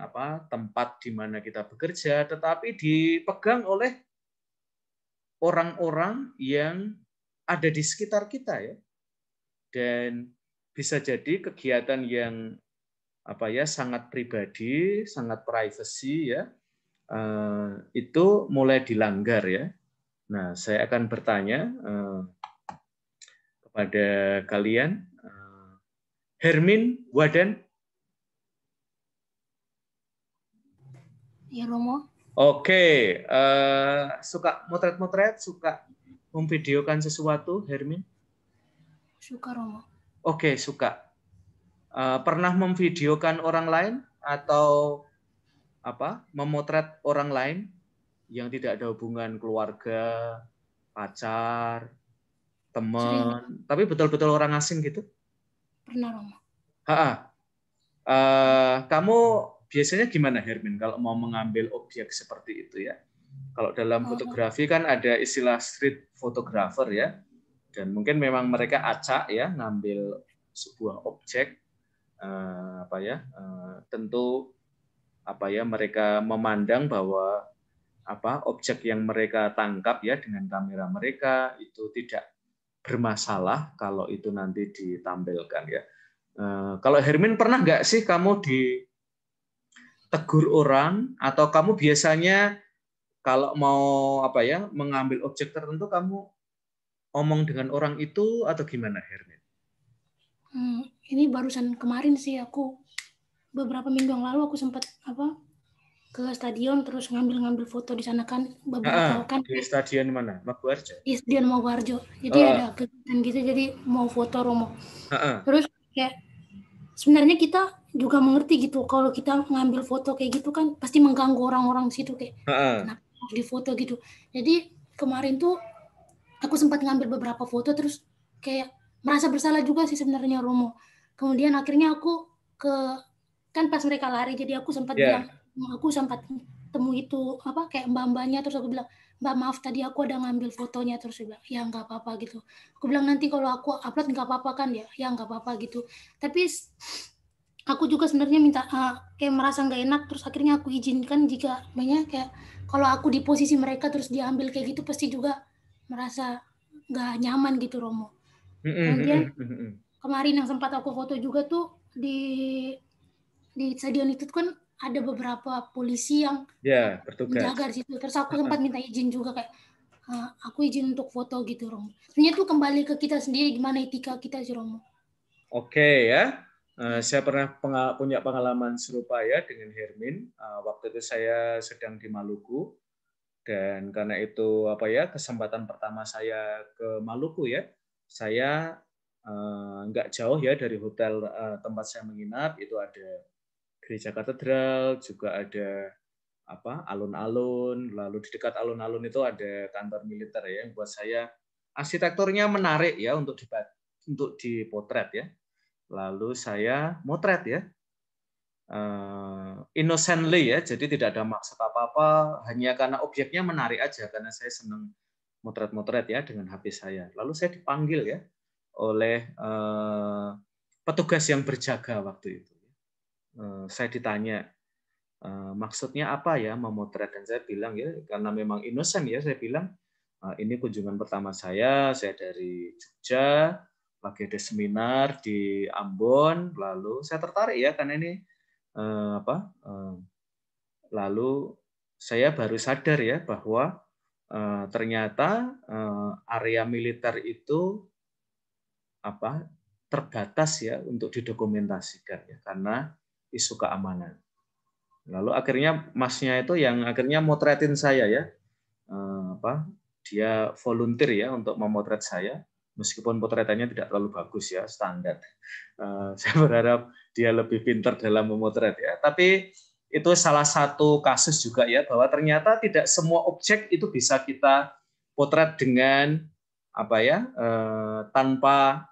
tempat di mana kita bekerja, tetapi dipegang oleh orang-orang yang ada di sekitar kita ya. Dan bisa jadi kegiatan yang sangat pribadi, sangat privacy ya, itu mulai dilanggar ya. Nah, saya akan bertanya kepada kalian, Hermin, Wadan. Ya, Romo. Oke, suka motret-motret, suka memvideokan sesuatu, Hermin? Suka, Romo. Oke, suka. Pernah memvideokan orang lain atau memotret orang lain yang tidak ada hubungan keluarga, pacar, teman, tapi betul-betul orang asing gitu? Pernah, Romo. Kamu biasanya gimana, Hermin, kalau mau mengambil objek seperti itu ya? Kalau dalam fotografi kan ada istilah street photographer ya, dan mungkin memang mereka acak ya ngambil sebuah objek, tentu mereka memandang bahwa objek yang mereka tangkap ya dengan kamera mereka itu tidak bermasalah kalau itu nanti ditampilkan ya. Kalau Hermin pernah nggak sih kamu ditegur orang, atau kamu biasanya kalau mau mengambil objek tertentu kamu omong dengan orang itu atau gimana, Hermin? Ini barusan kemarin sih, aku beberapa minggu yang lalu aku sempat ke stadion terus ngambil foto di sana kan beberapa kan. Di stadion mana? Maguwarjo? Di stadion Maguwarjo. Jadi ada kegiatan gitu, jadi mau foto, Romo. Terus kayak sebenarnya kita juga mengerti gitu kalau kita ngambil foto kayak gitu kan pasti mengganggu orang-orang di situ kayak kenapa di foto gitu. Jadi kemarin tuh aku sempat ngambil beberapa foto terus kayak merasa bersalah juga sih sebenarnya, Romo. Kemudian akhirnya aku kan pas mereka lari jadi aku sempat bilang, aku sempat temu itu kayak mbak-mbaknya, terus aku bilang, Mbak maaf tadi aku ada ngambil fotonya, terus dia bilang ya nggak apa-apa gitu. Aku bilang nanti kalau aku upload nggak apa-apa kan ya nggak apa-apa gitu. Tapi aku juga sebenarnya minta kayak merasa nggak enak, terus akhirnya aku izinkan jika banyak kayak kalau aku di posisi mereka terus diambil kayak gitu pasti juga merasa nggak nyaman gitu, Romo. Kemudian kemarin yang sempat aku foto juga tuh di stadion itu kan ada beberapa polisi yang menjaga di situ. Terus aku sempat minta izin juga kayak aku izin untuk foto gitu, Romo. Sebenarnya tuh kembali ke kita sendiri gimana etika kita sih, Romo. Oke ya. Saya pernah punya pengalaman serupa ya dengan Hermin. Waktu itu saya sedang di Maluku, dan karena itu kesempatan pertama saya ke Maluku ya. Saya nggak jauh ya dari hotel tempat saya menginap, itu ada gereja katedral, juga ada alun-alun, lalu di dekat alun-alun itu ada kantor militer ya, yang buat saya arsitekturnya menarik ya untuk dipotret ya. Lalu saya motret ya, innocently ya, jadi tidak ada maksud apa-apa, hanya karena objeknya menarik aja, karena saya senang motret-motret ya dengan HP saya. Lalu saya dipanggil ya oleh petugas yang berjaga waktu itu. Saya ditanya, maksudnya apa ya memotret, dan saya bilang ya karena memang innocent ya, saya bilang ini kunjungan pertama saya dari Jogja, lagi ada seminar di Ambon, lalu saya tertarik ya karena ini lalu saya baru sadar ya bahwa ternyata area militer itu terbatas ya untuk didokumentasikan ya karena isu keamanan. Lalu akhirnya masnya itu yang akhirnya motretin saya ya, dia volunteer ya untuk memotret saya, meskipun potretannya tidak terlalu bagus ya, standar. Saya berharap dia lebih pintar dalam memotret ya. Tapi itu salah satu kasus juga ya, bahwa ternyata tidak semua objek itu bisa kita potret dengan tanpa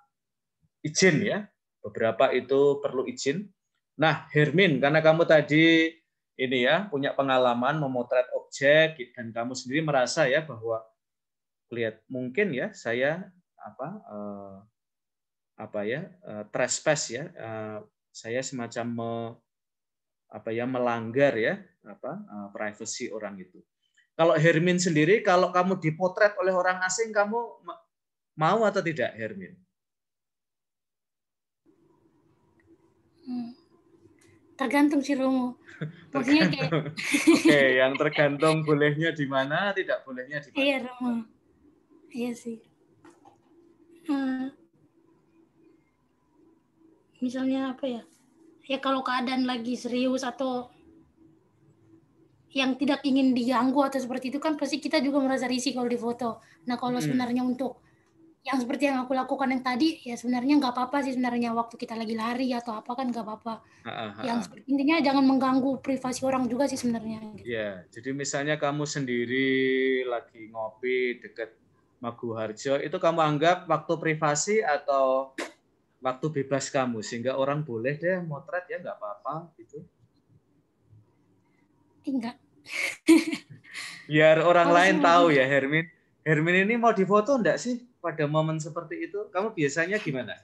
izin ya. Beberapa itu perlu izin. Nah, Hermin, karena kamu tadi ini ya punya pengalaman memotret objek dan kamu sendiri merasa ya bahwa mungkin ya saya trespass ya, saya semacam melanggar ya privacy orang itu. Kalau Hermin sendiri, kalau kamu dipotret oleh orang asing, kamu mau atau tidak, Hermin? Tergantung sih, Romo. Maksudnya kayak Oke, yang tergantung bolehnya di mana, tidak bolehnya di mana. Iya, Romo. Iya sih. Misalnya apa ya? Ya kalau keadaan lagi serius atau yang tidak ingin diganggu atau seperti itu kan pasti kita juga merasa risih kalau di foto. Nah kalau sebenarnya untuk yang seperti yang aku lakukan yang tadi, ya sebenarnya nggak apa-apa sih sebenarnya waktu kita lagi lari atau apa kan nggak apa-apa. Yang intinya jangan mengganggu privasi orang juga sih sebenarnya. Gitu. Ya, jadi misalnya kamu sendiri lagi ngopi dekat Maguharjo, itu kamu anggap waktu privasi atau waktu bebas kamu, sehingga orang boleh deh motret ya, nggak apa-apa gitu? Enggak. Biar orang lain tahu ya, Hermin. Hermin ini mau difoto enggak sih pada momen seperti itu? Kamu biasanya gimana?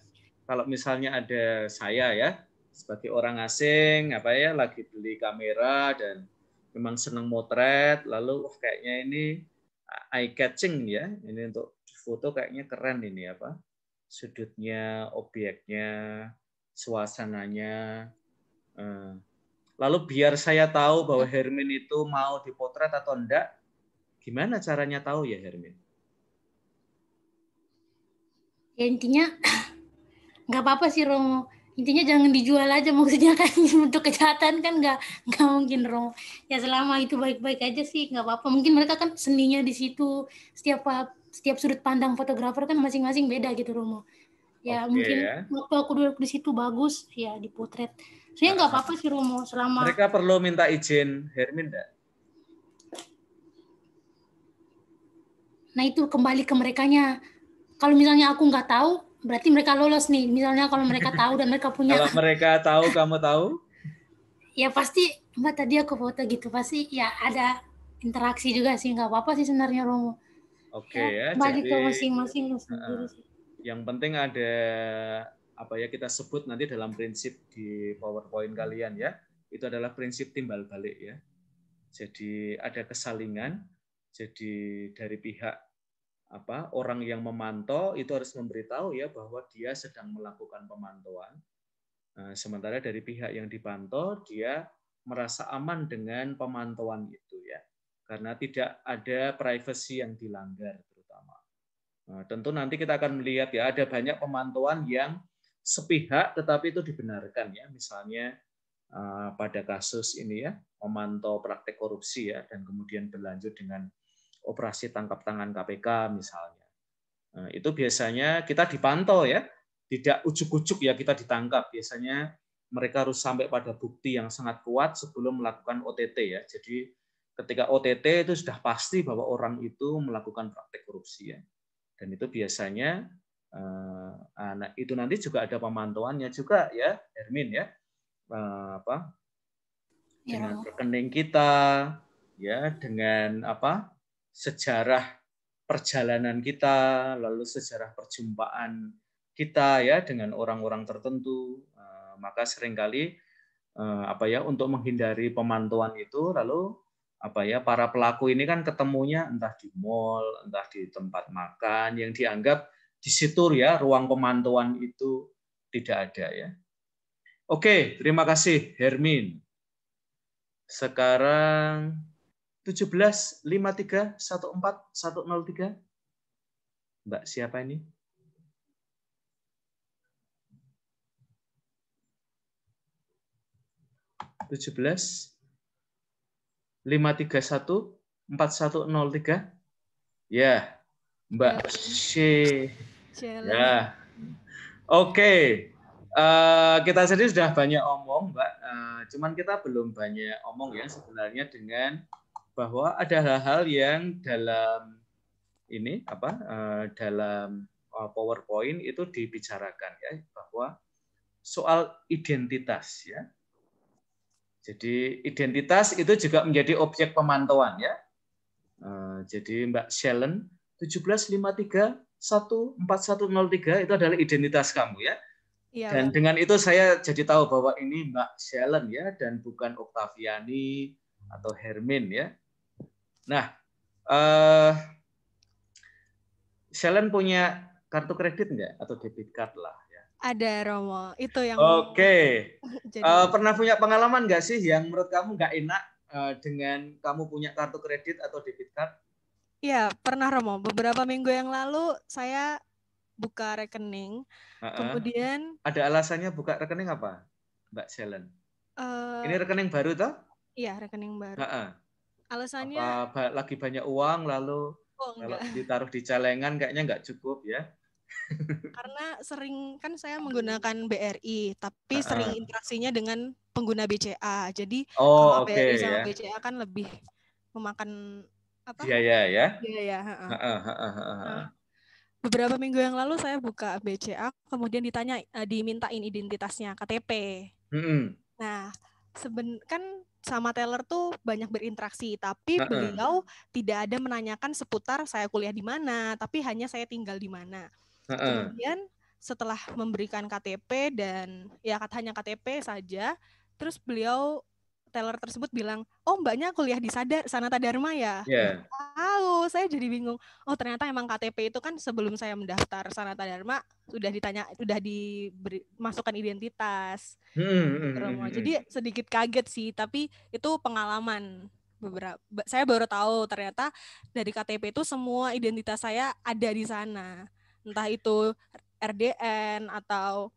Kalau misalnya ada saya ya, sebagai orang asing, lagi beli kamera dan memang senang motret, lalu kayaknya ini eye catching ya, ini untuk foto kayaknya keren ini sudutnya, objeknya, suasananya. Lalu biar saya tahu bahwa Hermin itu mau dipotret atau enggak, gimana caranya tahu ya, Hermin? Ya intinya nggak apa-apa sih, Romo. Intinya jangan dijual aja, maksudnya kan untuk kejahatan kan nggak mungkin, Romo. Ya selama itu baik-baik aja sih nggak apa-apa. Mungkin mereka kan seninya di situ, setiap sudut pandang fotografer kan masing-masing beda gitu, Romo. Ya mungkin waktu aku duduk di situ bagus ya dipotret. Soalnya nggak apa-apa sih, Romo, selama mereka perlu minta izin Hermin enggak? Nah itu kembali ke merekanya. Kalau misalnya aku nggak tahu, berarti mereka lolos nih. Misalnya kalau mereka tahu dan mereka punya. Kalau mereka tahu, kamu tahu? Ya pasti, Mbak tadi aku foto gitu, pasti ya ada interaksi juga sih, nggak apa-apa sih sebenarnya, Romo. Oke ya, kembali jadi ke masing-masing sendiri sih. Yang penting ada kita sebut nanti dalam prinsip di PowerPoint kalian ya, itu adalah prinsip timbal balik ya. Jadi ada kesalingan, jadi dari pihak orang yang memantau itu harus memberitahu ya bahwa dia sedang melakukan pemantauan. Sementara dari pihak yang dipantau dia merasa aman dengan pemantauan itu ya, karena tidak ada privacy yang dilanggar terutama. Tentu nanti kita akan melihat ya, ada banyak pemantauan yang sepihak tetapi itu dibenarkan ya, misalnya pada kasus ini ya, memantau praktek korupsi ya, dan kemudian berlanjut dengan operasi tangkap tangan KPK misalnya. Itu biasanya kita dipantau ya, tidak ujuk-ujuk ya kita ditangkap. Biasanya mereka harus sampai pada bukti yang sangat kuat sebelum melakukan OTT ya. Jadi ketika OTT itu sudah pasti bahwa orang itu melakukan praktek korupsi ya. Dan itu biasanya itu nanti juga ada pemantauannya juga ya, Hermin ya. Dengan rekening kita ya, dengan sejarah perjalanan kita, lalu sejarah perjumpaan kita ya dengan orang-orang tertentu, maka seringkali untuk menghindari pemantauan itu, lalu para pelaku ini kan ketemunya entah di mall, entah di tempat makan yang dianggap di situ ya ruang pemantauan itu tidak ada ya. Oke, terima kasih Hermin. Sekarang 1753140103. Mbak siapa ini? 17 531 4103. Ya, Mbak She. Ya. Oke. Kita sendiri sudah banyak omong, Mbak. Cuman kita belum banyak omong ya sebenarnya dengan bahwa ada hal-hal yang dalam ini dalam PowerPoint itu dibicarakan ya, bahwa soal identitas ya. Jadi identitas itu juga menjadi objek pemantauan ya. Jadi Mbak Shellen 175314103 itu adalah identitas kamu ya. Iya, dan Bang. Dengan itu saya jadi tahu bahwa ini Mbak Shellen ya, dan bukan Oktaviani atau Hermin ya. Nah, Shellen punya kartu kredit enggak atau debit card lah ya? Ada, Romo. Itu yang. Oke. Pernah punya pengalaman nggak sih yang menurut kamu nggak enak dengan kamu punya kartu kredit atau debit card? Iya, pernah, Romo. Beberapa minggu yang lalu saya buka rekening. Kemudian ada alasannya buka rekening apa, Mbak Shellen? Ini rekening baru toh? Iya, rekening baru. Alasannya apa lagi banyak uang lalu kalau ditaruh di celengan kayaknya nggak cukup ya? Karena sering kan saya menggunakan BRI, tapi sering interaksinya dengan pengguna BCA. Jadi kalau BRI sama BCA kan lebih memakan apa? Biaya ya? Biaya. Beberapa minggu yang lalu saya buka BCA, kemudian dimintain identitasnya KTP. Nah, kan sama teller tuh banyak berinteraksi, tapi beliau tidak ada menanyakan seputar saya kuliah di mana, tapi hanya saya tinggal di mana. Kemudian setelah memberikan KTP dan ya hanya KTP saja, terus teller tersebut bilang, oh mbaknya kuliah di Sanata Dharma ya? Yeah. Tahu, saya jadi bingung. Oh ternyata emang KTP itu kan sebelum saya mendaftar Sanata Dharma sudah dimasukkan identitas. Jadi sedikit kaget sih, tapi itu pengalaman. Saya baru tahu ternyata dari KTP itu semua identitas saya ada di sana. Entah itu RDN atau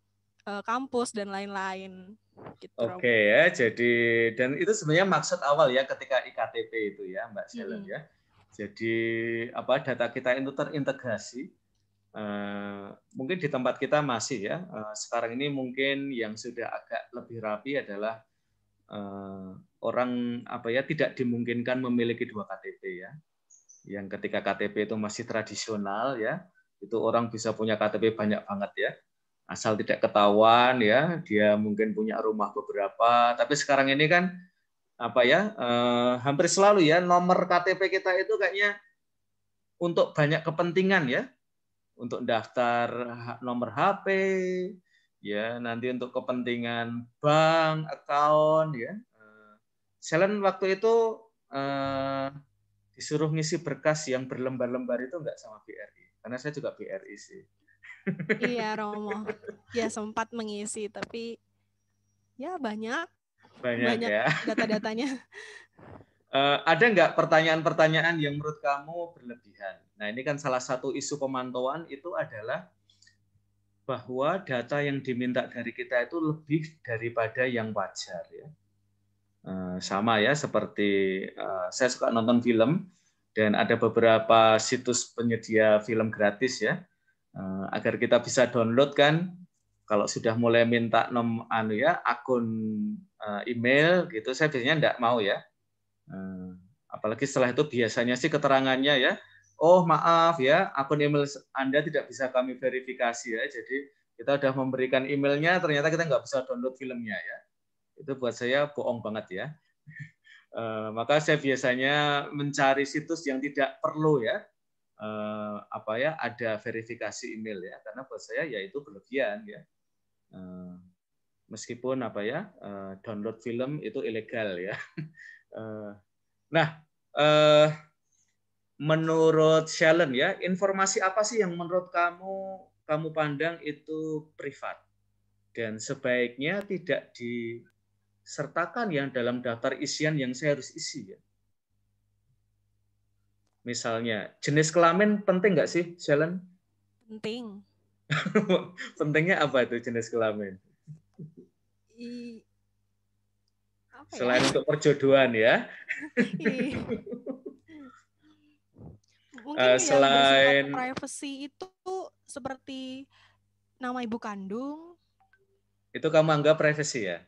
kampus dan lain-lain. Gitu, Oke ya, jadi dan itu sebenarnya maksud awal ya ketika iKTP itu ya, Mbak Shellen ya. Jadi data kita itu terintegrasi. Mungkin di tempat kita masih ya. Sekarang ini mungkin yang sudah agak lebih rapi adalah orang tidak dimungkinkan memiliki 2 KTP ya. Yang ketika KTP itu masih tradisional ya. Itu orang bisa punya KTP banyak banget ya, asal tidak ketahuan ya, dia mungkin punya rumah beberapa. Tapi sekarang ini kan hampir selalu ya nomor KTP kita itu kayaknya untuk banyak kepentingan ya, untuk daftar nomor HP ya, nanti untuk kepentingan bank, account ya. Shellen waktu itu disuruh ngisi berkas yang berlembar-lembar itu enggak sama BRI? Karena saya juga BRI sih. Iya, Romo. Ya sempat mengisi, tapi ya banyak ya data-datanya. Ada nggak pertanyaan-pertanyaan yang menurut kamu berlebihan? Nah, ini kan salah satu isu pemantauan itu adalah bahwa data yang diminta dari kita itu lebih daripada yang wajar ya. Sama ya seperti saya suka nonton film dan ada beberapa situs penyedia film gratis ya, agar kita bisa download kan. Kalau sudah mulai minta akun email gitu, saya biasanya enggak mau ya. Apalagi setelah itu biasanya sih keterangannya ya, oh maaf ya, akun email Anda tidak bisa kami verifikasi ya. Jadi kita sudah memberikan emailnya, ternyata kita nggak bisa download filmnya ya. Itu buat saya bohong banget ya. Maka saya biasanya mencari situs yang tidak perlu ya, ada verifikasi email ya, karena buat saya ya itu berlebihan ya. Meskipun download film itu ilegal ya. Nah, menurut Shellen ya, informasi apa sih yang menurut kamu pandang itu privat dan sebaiknya tidak disertakan yang dalam daftar isian yang saya harus isi ya? Misalnya, jenis kelamin penting nggak sih, Shellen? Penting. Pentingnya apa itu jenis kelamin? Selain untuk perjodohan ya. Mungkin yang bersifat privacy itu seperti nama ibu kandung. Itu kamu anggap privacy ya?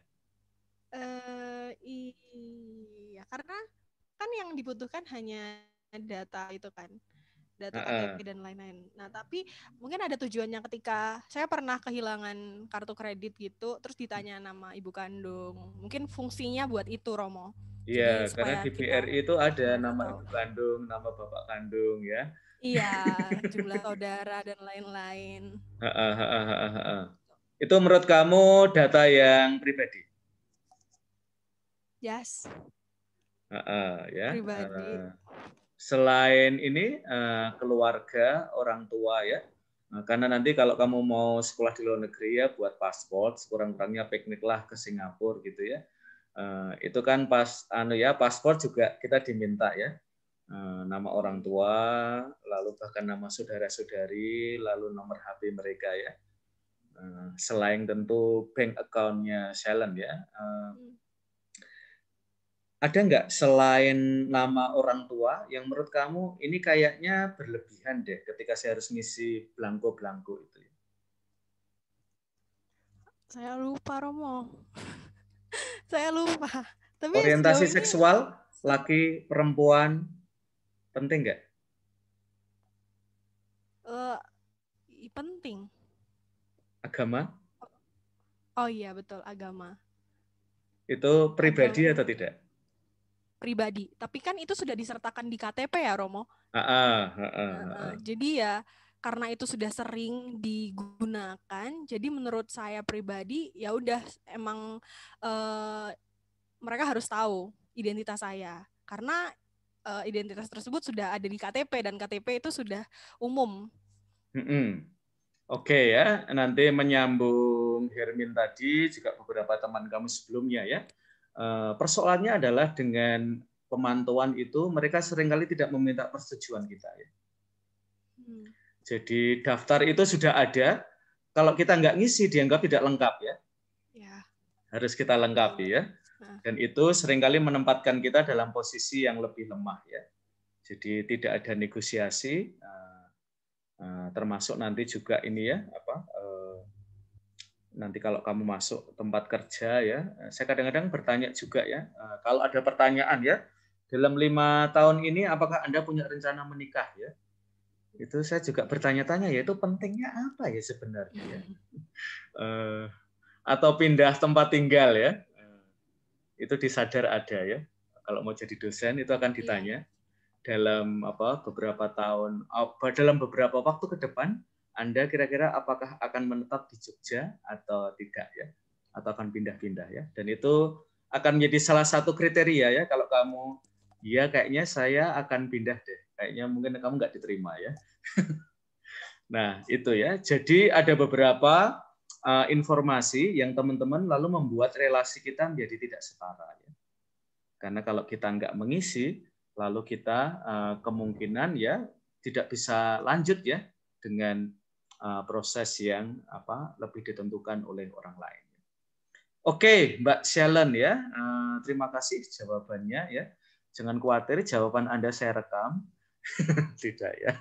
Iya, karena kan yang dibutuhkan hanya data itu kan, data KTP dan lain-lain. Nah, tapi mungkin ada tujuannya ketika saya pernah kehilangan kartu kredit gitu, terus ditanya nama ibu kandung. Mungkin fungsinya buat itu, Romo. Iya, karena di BRI itu ada nama ibu kandung, nama bapak kandung ya. Iya, jumlah saudara dan lain-lain. Itu menurut kamu data yang pribadi? Yes. Ya. Pribadi. Selain ini keluarga, orang tua ya. Karena nanti kalau kamu mau sekolah di luar negeri ya buat paspor, sekurang-kurangnya piknik lah ke Singapura gitu ya. Itu kan paspor juga kita diminta ya. Nama orang tua, lalu bahkan nama saudara-saudari, lalu nomor HP mereka ya. Selain tentu bank account-nya Shellen ya. Ada nggak selain nama orang tua yang menurut kamu ini kayaknya berlebihan deh ketika saya harus ngisi belangko-belangko itu? Saya lupa, Romo. Saya lupa. Tapi orientasi seksual, laki, perempuan, penting nggak? Penting. Agama? Oh iya, betul, agama. Itu pribadi atau tidak? Pribadi, tapi kan itu sudah disertakan di KTP ya, Romo. Jadi ya karena itu sudah sering digunakan, jadi menurut saya pribadi ya udah emang mereka harus tahu identitas saya karena identitas tersebut sudah ada di KTP dan KTP itu sudah umum. Oke ya, nanti menyambung Hermin tadi juga beberapa teman kamu sebelumnya ya. Persoalannya adalah dengan pemantauan itu mereka seringkali tidak meminta persetujuan kita ya. Jadi daftar itu sudah ada, kalau kita nggak ngisi dianggap tidak lengkap ya. Harus kita lengkapi ya. Dan itu seringkali menempatkan kita dalam posisi yang lebih lemah ya. Jadi tidak ada negosiasi, termasuk nanti juga ini ya nanti kalau kamu masuk tempat kerja ya, saya kadang-kadang bertanya juga ya, kalau ada pertanyaan ya, dalam 5 tahun ini apakah Anda punya rencana menikah ya? Itu saya juga bertanya-tanya ya, itu pentingnya apa ya sebenarnya ya? Atau pindah tempat tinggal ya, itu disadar ada ya. Kalau mau jadi dosen itu akan ditanya dalam beberapa tahun, dalam beberapa waktu ke depan. Anda kira-kira apakah akan menetap di Jogja atau tidak ya? Atau akan pindah-pindah ya? Dan itu akan menjadi salah satu kriteria ya. Kalau kamu, ya kayaknya saya akan pindah deh. Kayaknya mungkin kamu nggak diterima ya. Nah itu ya. Jadi ada beberapa informasi yang teman-teman lalu membuat relasi kita menjadi tidak setara. Ya. Karena kalau kita nggak mengisi, lalu kita kemungkinan ya tidak bisa lanjut ya dengan proses yang lebih ditentukan oleh orang lain. Oke, Mbak Shellen ya, terima kasih jawabannya ya. Jangan khawatir, jawaban Anda saya rekam. Tidak ya,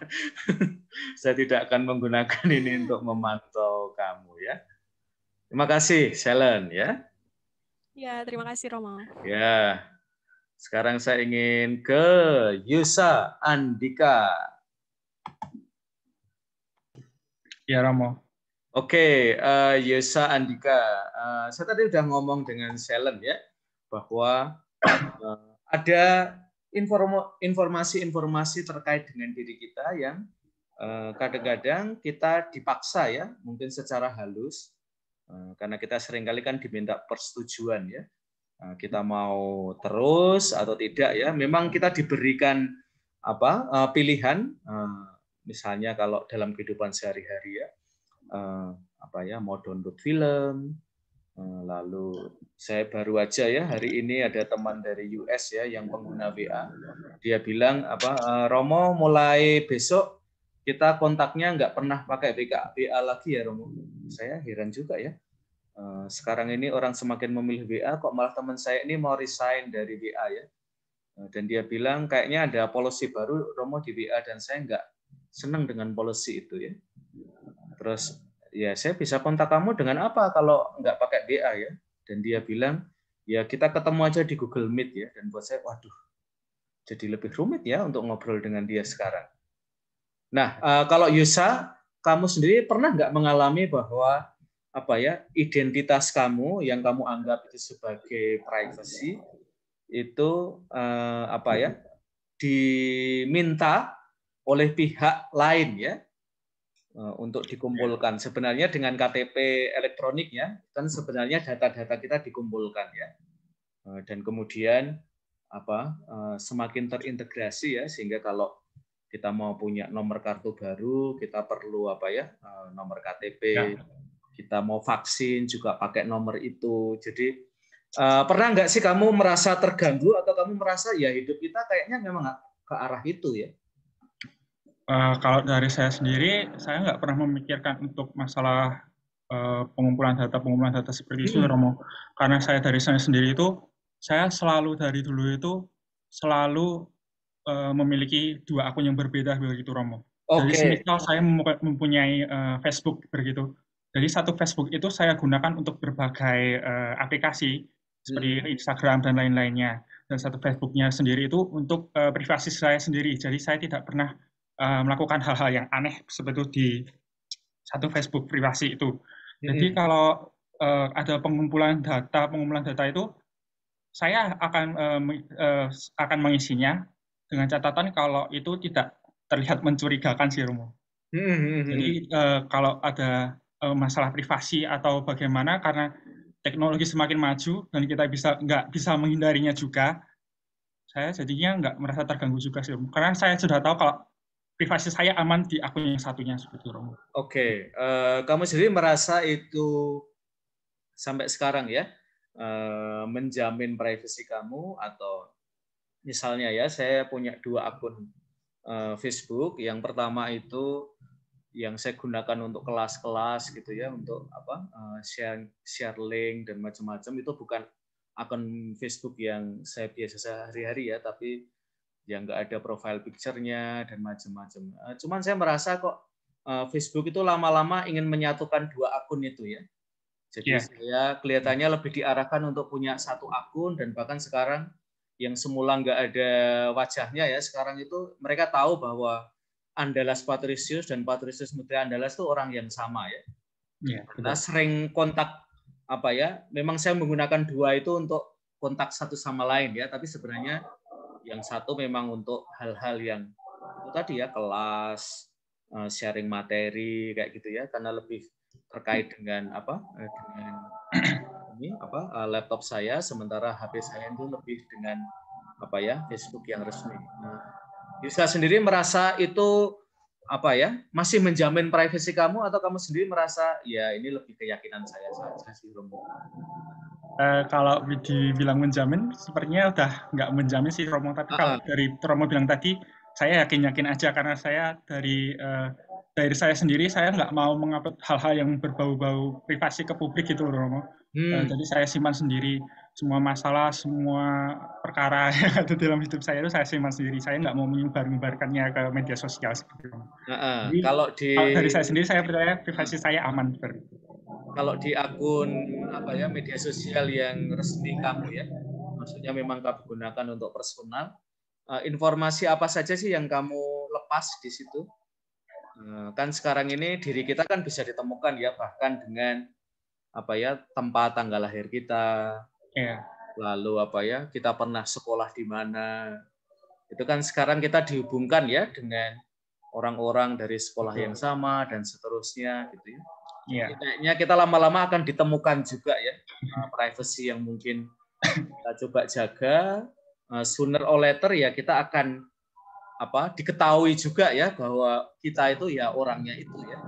saya tidak akan menggunakan ini untuk memantau kamu ya. Terima kasih Shellen ya. Ya, terima kasih Romo. Ya, sekarang saya ingin ke Yusa Andika. Ya, Romo. Oke, Yusa Andika. Saya tadi sudah ngomong dengan Shellen ya, bahwa ada informasi-informasi terkait dengan diri kita yang kadang-kadang kita dipaksa ya, mungkin secara halus, karena kita seringkali kan diminta persetujuan ya. Kita mau terus atau tidak ya. Memang kita diberikan pilihan. Misalnya kalau dalam kehidupan sehari-hari ya, mau download film, lalu saya baru aja ya hari ini ada teman dari US ya yang pengguna WA, dia bilang Romo mulai besok kita kontaknya nggak pernah pakai WA lagi ya Romo. Saya heran juga ya, sekarang ini orang semakin memilih WA, kok malah teman saya ini mau resign dari WA ya. Dan dia bilang kayaknya ada policy baru Romo di WA dan saya nggak senang dengan policy itu ya. Terus ya saya bisa kontak kamu dengan apa kalau nggak pakai WA ya. Dan dia bilang ya kita ketemu aja di Google Meet ya. Dan buat saya waduh jadi lebih rumit ya untuk ngobrol dengan dia sekarang. Nah kalau Yusa, kamu sendiri pernah nggak mengalami bahwa identitas kamu yang kamu anggap itu sebagai privacy itu diminta oleh pihak lain ya untuk dikumpulkan. Sebenarnya dengan KTP elektronik ya kan sebenarnya data-data kita dikumpulkan ya dan kemudian semakin terintegrasi ya sehingga kalau kita mau punya nomor kartu baru kita perlu nomor KTP ya. Kita mau vaksin juga pakai nomor itu. Jadi pernah nggak sih kamu merasa terganggu atau kamu merasa ya hidup kita kayaknya memang ke arah itu ya? Kalau dari saya sendiri, saya nggak pernah memikirkan untuk masalah pengumpulan data seperti itu, Romo. Karena saya dari saya sendiri itu, saya selalu dari dulu itu selalu memiliki 2 akun yang berbeda begitu, Romo. Jadi semisal saya mempunyai Facebook begitu. Jadi satu Facebook itu saya gunakan untuk berbagai aplikasi seperti Instagram dan lain-lainnya. Dan satu Facebooknya sendiri itu untuk privasi saya sendiri. Jadi saya tidak pernah melakukan hal-hal yang aneh seperti itu di satu Facebook privasi itu. Jadi kalau ada pengumpulan data itu saya akan mengisinya dengan catatan kalau itu tidak terlihat mencurigakan sih, Romo. Jadi kalau ada masalah privasi atau bagaimana karena teknologi semakin maju dan kita nggak bisa menghindarinya juga, saya jadinya nggak merasa terganggu juga sih, Romo. Karena saya sudah tahu kalau privasi saya aman di akun yang satunya seperti itu, Romo. Oke, kamu sendiri merasa itu sampai sekarang ya menjamin privasi kamu atau misalnya ya saya punya 2 akun Facebook, yang pertama itu yang saya gunakan untuk kelas-kelas gitu ya, untuk share link dan macam-macam, itu bukan akun Facebook yang saya biasa sehari-hari ya, tapi yang nggak ada profile picture-nya dan macam-macam. Cuman saya merasa kok Facebook itu lama-lama ingin menyatukan 2 akun itu ya. Jadi saya kelihatannya lebih diarahkan untuk punya 1 akun dan bahkan sekarang yang semula nggak ada wajahnya ya, sekarang itu mereka tahu bahwa Andalas Patricius dan Patricius Mutri Andalas itu orang yang sama ya. Kita sering kontak memang saya menggunakan 2 itu untuk kontak satu sama lain ya, tapi sebenarnya yang satu memang untuk hal-hal yang itu tadi ya, kelas, sharing materi kayak gitu ya, karena lebih terkait dengan laptop saya, sementara HP saya itu lebih dengan Facebook yang resmi. Yusa sendiri merasa itu masih menjamin privasi kamu atau kamu sendiri merasa ya ini lebih keyakinan saya saja sih, Romo? Kalau dibilang menjamin, sepertinya udah nggak menjamin sih, Romo. Tapi kalau dari Romo bilang tadi, saya yakin aja karena saya dari saya sendiri, saya nggak mau mengupload hal-hal yang berbau-bau privasi ke publik gitu, Romo. Jadi saya simpan sendiri semua masalah, semua perkara yang ada dalam hidup saya itu saya simpan sendiri. Saya nggak mau menyebarkannya ke media sosial seperti itu. Jadi, kalau dari saya sendiri, saya percaya privasi saya aman. Kalau di akun media sosial yang resmi kamu ya, maksudnya memang kamu gunakan untuk personal, informasi apa saja sih yang kamu lepas di situ? Kan sekarang ini diri kita kan bisa ditemukan ya, bahkan dengan tempat tanggal lahir kita, lalu kita pernah sekolah di mana, itu kan sekarang kita dihubungkan ya dengan orang-orang dari sekolah yang sama dan seterusnya gitu ya. Kayaknya kita lama-lama akan ditemukan juga ya privacy yang mungkin kita coba jaga, sooner or later ya kita akan diketahui juga ya bahwa kita itu ya orangnya itu ya.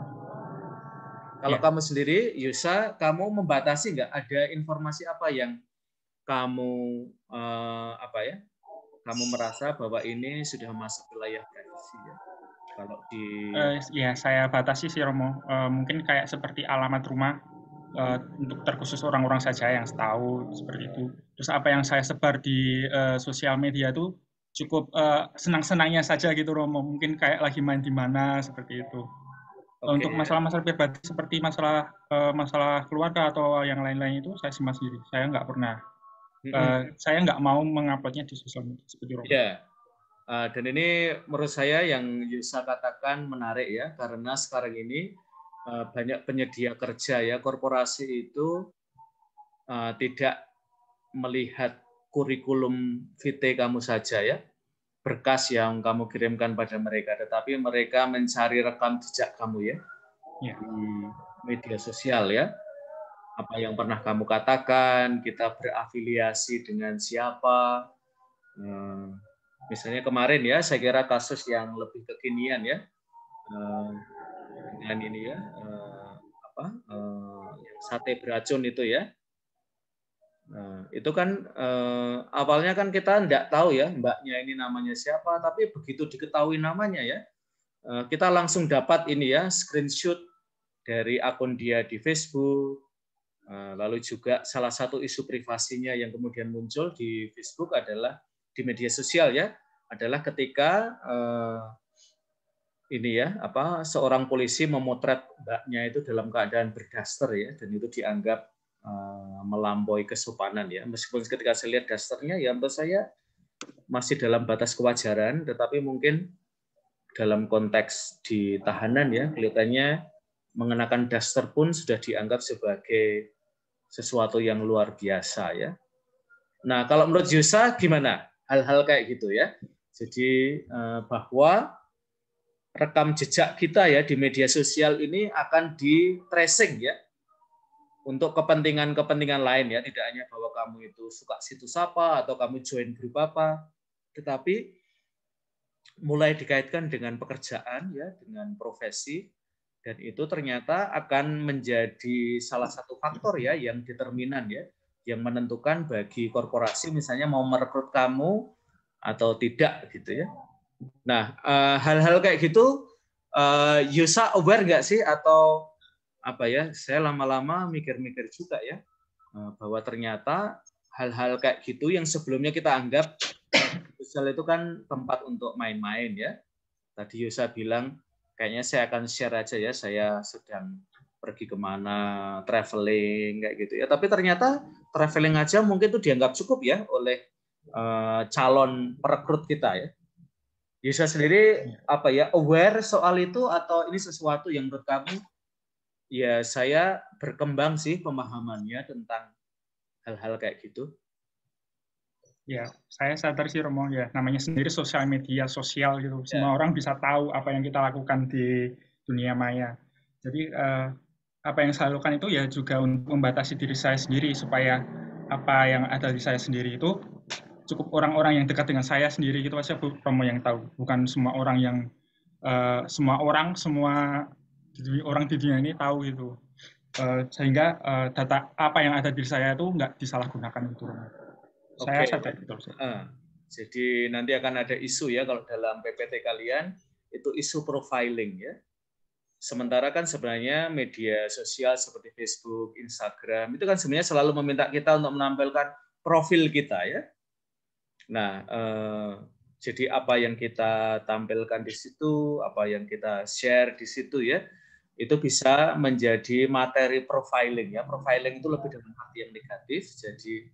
Kalau kamu sendiri, Yusa, kamu membatasi nggak ada informasi apa yang kamu kamu merasa bahwa ini sudah masuk wilayah privacy ya? Kalau saya batasi sih, Romo. Mungkin kayak seperti alamat rumah. untuk terkhusus orang-orang saja yang tahu seperti itu. Terus apa yang saya sebar di sosial media itu cukup senang-senangnya saja gitu Romo, mungkin kayak lagi main di mana seperti itu. Untuk masalah-masalah pribadi seperti masalah keluarga atau yang lain-lain itu saya simpan sendiri. Saya nggak pernah, saya nggak mau menguploadnya di sosial media seperti Romo. Ya, dan ini menurut saya yang Yusa katakan menarik ya, karena sekarang ini banyak penyedia kerja ya, korporasi itu tidak melihat kurikulum vitae kamu saja ya, berkas yang kamu kirimkan pada mereka, tetapi mereka mencari rekam jejak kamu ya, di media sosial ya, apa yang pernah kamu katakan, kita berafiliasi dengan siapa. Misalnya kemarin ya, saya kira kasus yang lebih kekinian ya, dengan ini ya, sate beracun itu ya. Itu kan awalnya kan kita enggak tahu ya mbaknya ini namanya siapa, tapi begitu diketahui namanya ya, kita langsung dapat ini ya screenshot dari akun dia di Facebook. Lalu juga salah satu isu privasinya yang kemudian muncul di Facebook adalah di media sosial ya, adalah ketika ini ya seorang polisi memotret mbaknya itu dalam keadaan berdaster ya, dan itu dianggap melampaui kesopanan ya. Meskipun ketika saya lihat dasternya ya menurut saya masih dalam batas kewajaran, tetapi mungkin dalam konteks di tahanan ya kelihatannya mengenakan daster pun sudah dianggap sebagai sesuatu yang luar biasa ya. Nah, kalau menurut Yusa gimana hal-hal kayak gitu ya? Jadi bahwa rekam jejak kita ya di media sosial ini akan di tracing ya, untuk kepentingan-kepentingan lain ya, tidak hanya bahwa kamu itu suka situs apa atau kamu join grup apa, tetapi mulai dikaitkan dengan pekerjaan ya, dengan profesi, dan itu ternyata akan menjadi salah satu faktor ya yang determinan ya, yang menentukan bagi korporasi misalnya mau merekrut kamu atau tidak gitu ya. Nah, hal-hal kayak gitu Yusa aware nggak sih, atau apa ya, saya lama-lama mikir-mikir juga ya, bahwa ternyata hal-hal kayak gitu yang sebelumnya kita anggap sosial itu kan tempat untuk main-main ya. Tadi Yusa bilang, kayaknya saya akan share aja ya, saya sedang pergi kemana, traveling, kayak gitu ya. Tapi ternyata traveling aja mungkin itu dianggap cukup ya oleh calon perekrut kita ya. Yusa sendiri apa ya, aware soal itu, atau ini sesuatu yang menurut kamu ya saya berkembang sih pemahamannya tentang hal-hal kayak gitu? Ya, saya sadar sih Romo ya, namanya sendiri sosial media sosial gitu. Semua orang bisa tahu apa yang kita lakukan di dunia maya. Jadi apa yang saya lakukan itu ya juga untuk membatasi diri saya sendiri supaya apa yang ada di saya sendiri itu cukup orang-orang yang dekat dengan saya sendiri gitu aja Romo yang tahu. Bukan semua orang yang semua orang di dunia ini tahu gitu. Sehingga data apa yang ada di saya itu nggak disalahgunakan itu. Saya sadar betul. Jadi nanti akan ada isu ya kalau dalam PPT kalian itu isu profiling ya. Sementara kan sebenarnya media sosial seperti Facebook, Instagram itu kan sebenarnya selalu meminta kita untuk menampilkan profil kita ya. Nah, jadi apa yang kita tampilkan di situ, apa yang kita share di situ ya, itu bisa menjadi materi profiling ya. Profiling itu lebih dalam arti yang negatif. Jadi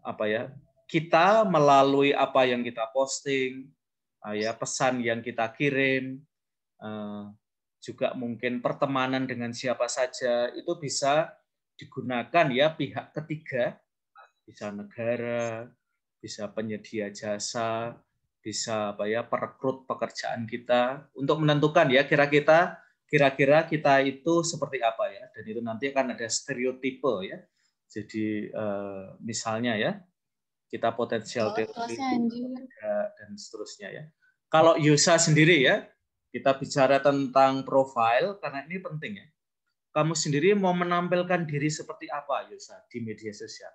apa ya, kita melalui apa yang kita posting, ya pesan yang kita kirim, juga mungkin pertemanan dengan siapa saja itu bisa digunakan ya pihak ketiga, bisa negara, bisa penyedia jasa, bisa apa ya perekrut pekerjaan kita untuk menentukan ya kira-kira kita itu seperti apa ya, dan itu nanti akan ada stereotipe ya. Jadi misalnya ya kita potensial teroris dan seterusnya ya. Kalau Yusa sendiri ya, kita bicara tentang profil karena ini penting ya. Kamu sendiri mau menampilkan diri seperti apa Yusa di media sosial?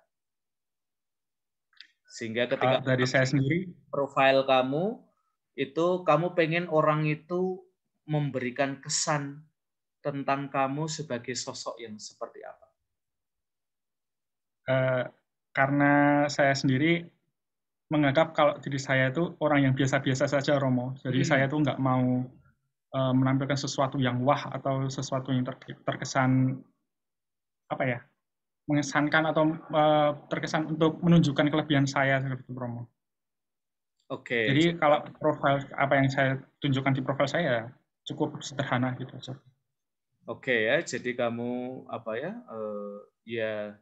Sehingga ketika dari saya sendiri profil kamu itu kamu pengen orang itu memberikan kesan tentang kamu sebagai sosok yang seperti apa? karena saya sendiri menganggap kalau diri saya itu orang yang biasa-biasa saja, Romo. Jadi saya tuh nggak mau menampilkan sesuatu yang wah atau sesuatu yang terkesan apa ya, mengesankan atau terkesan untuk menunjukkan kelebihan saya seperti itu, Romo. Oke. Jadi kalau profil apa yang saya tunjukkan di profil saya cukup sederhana gitu aja. Oke ya, jadi kamu apa ya? Ya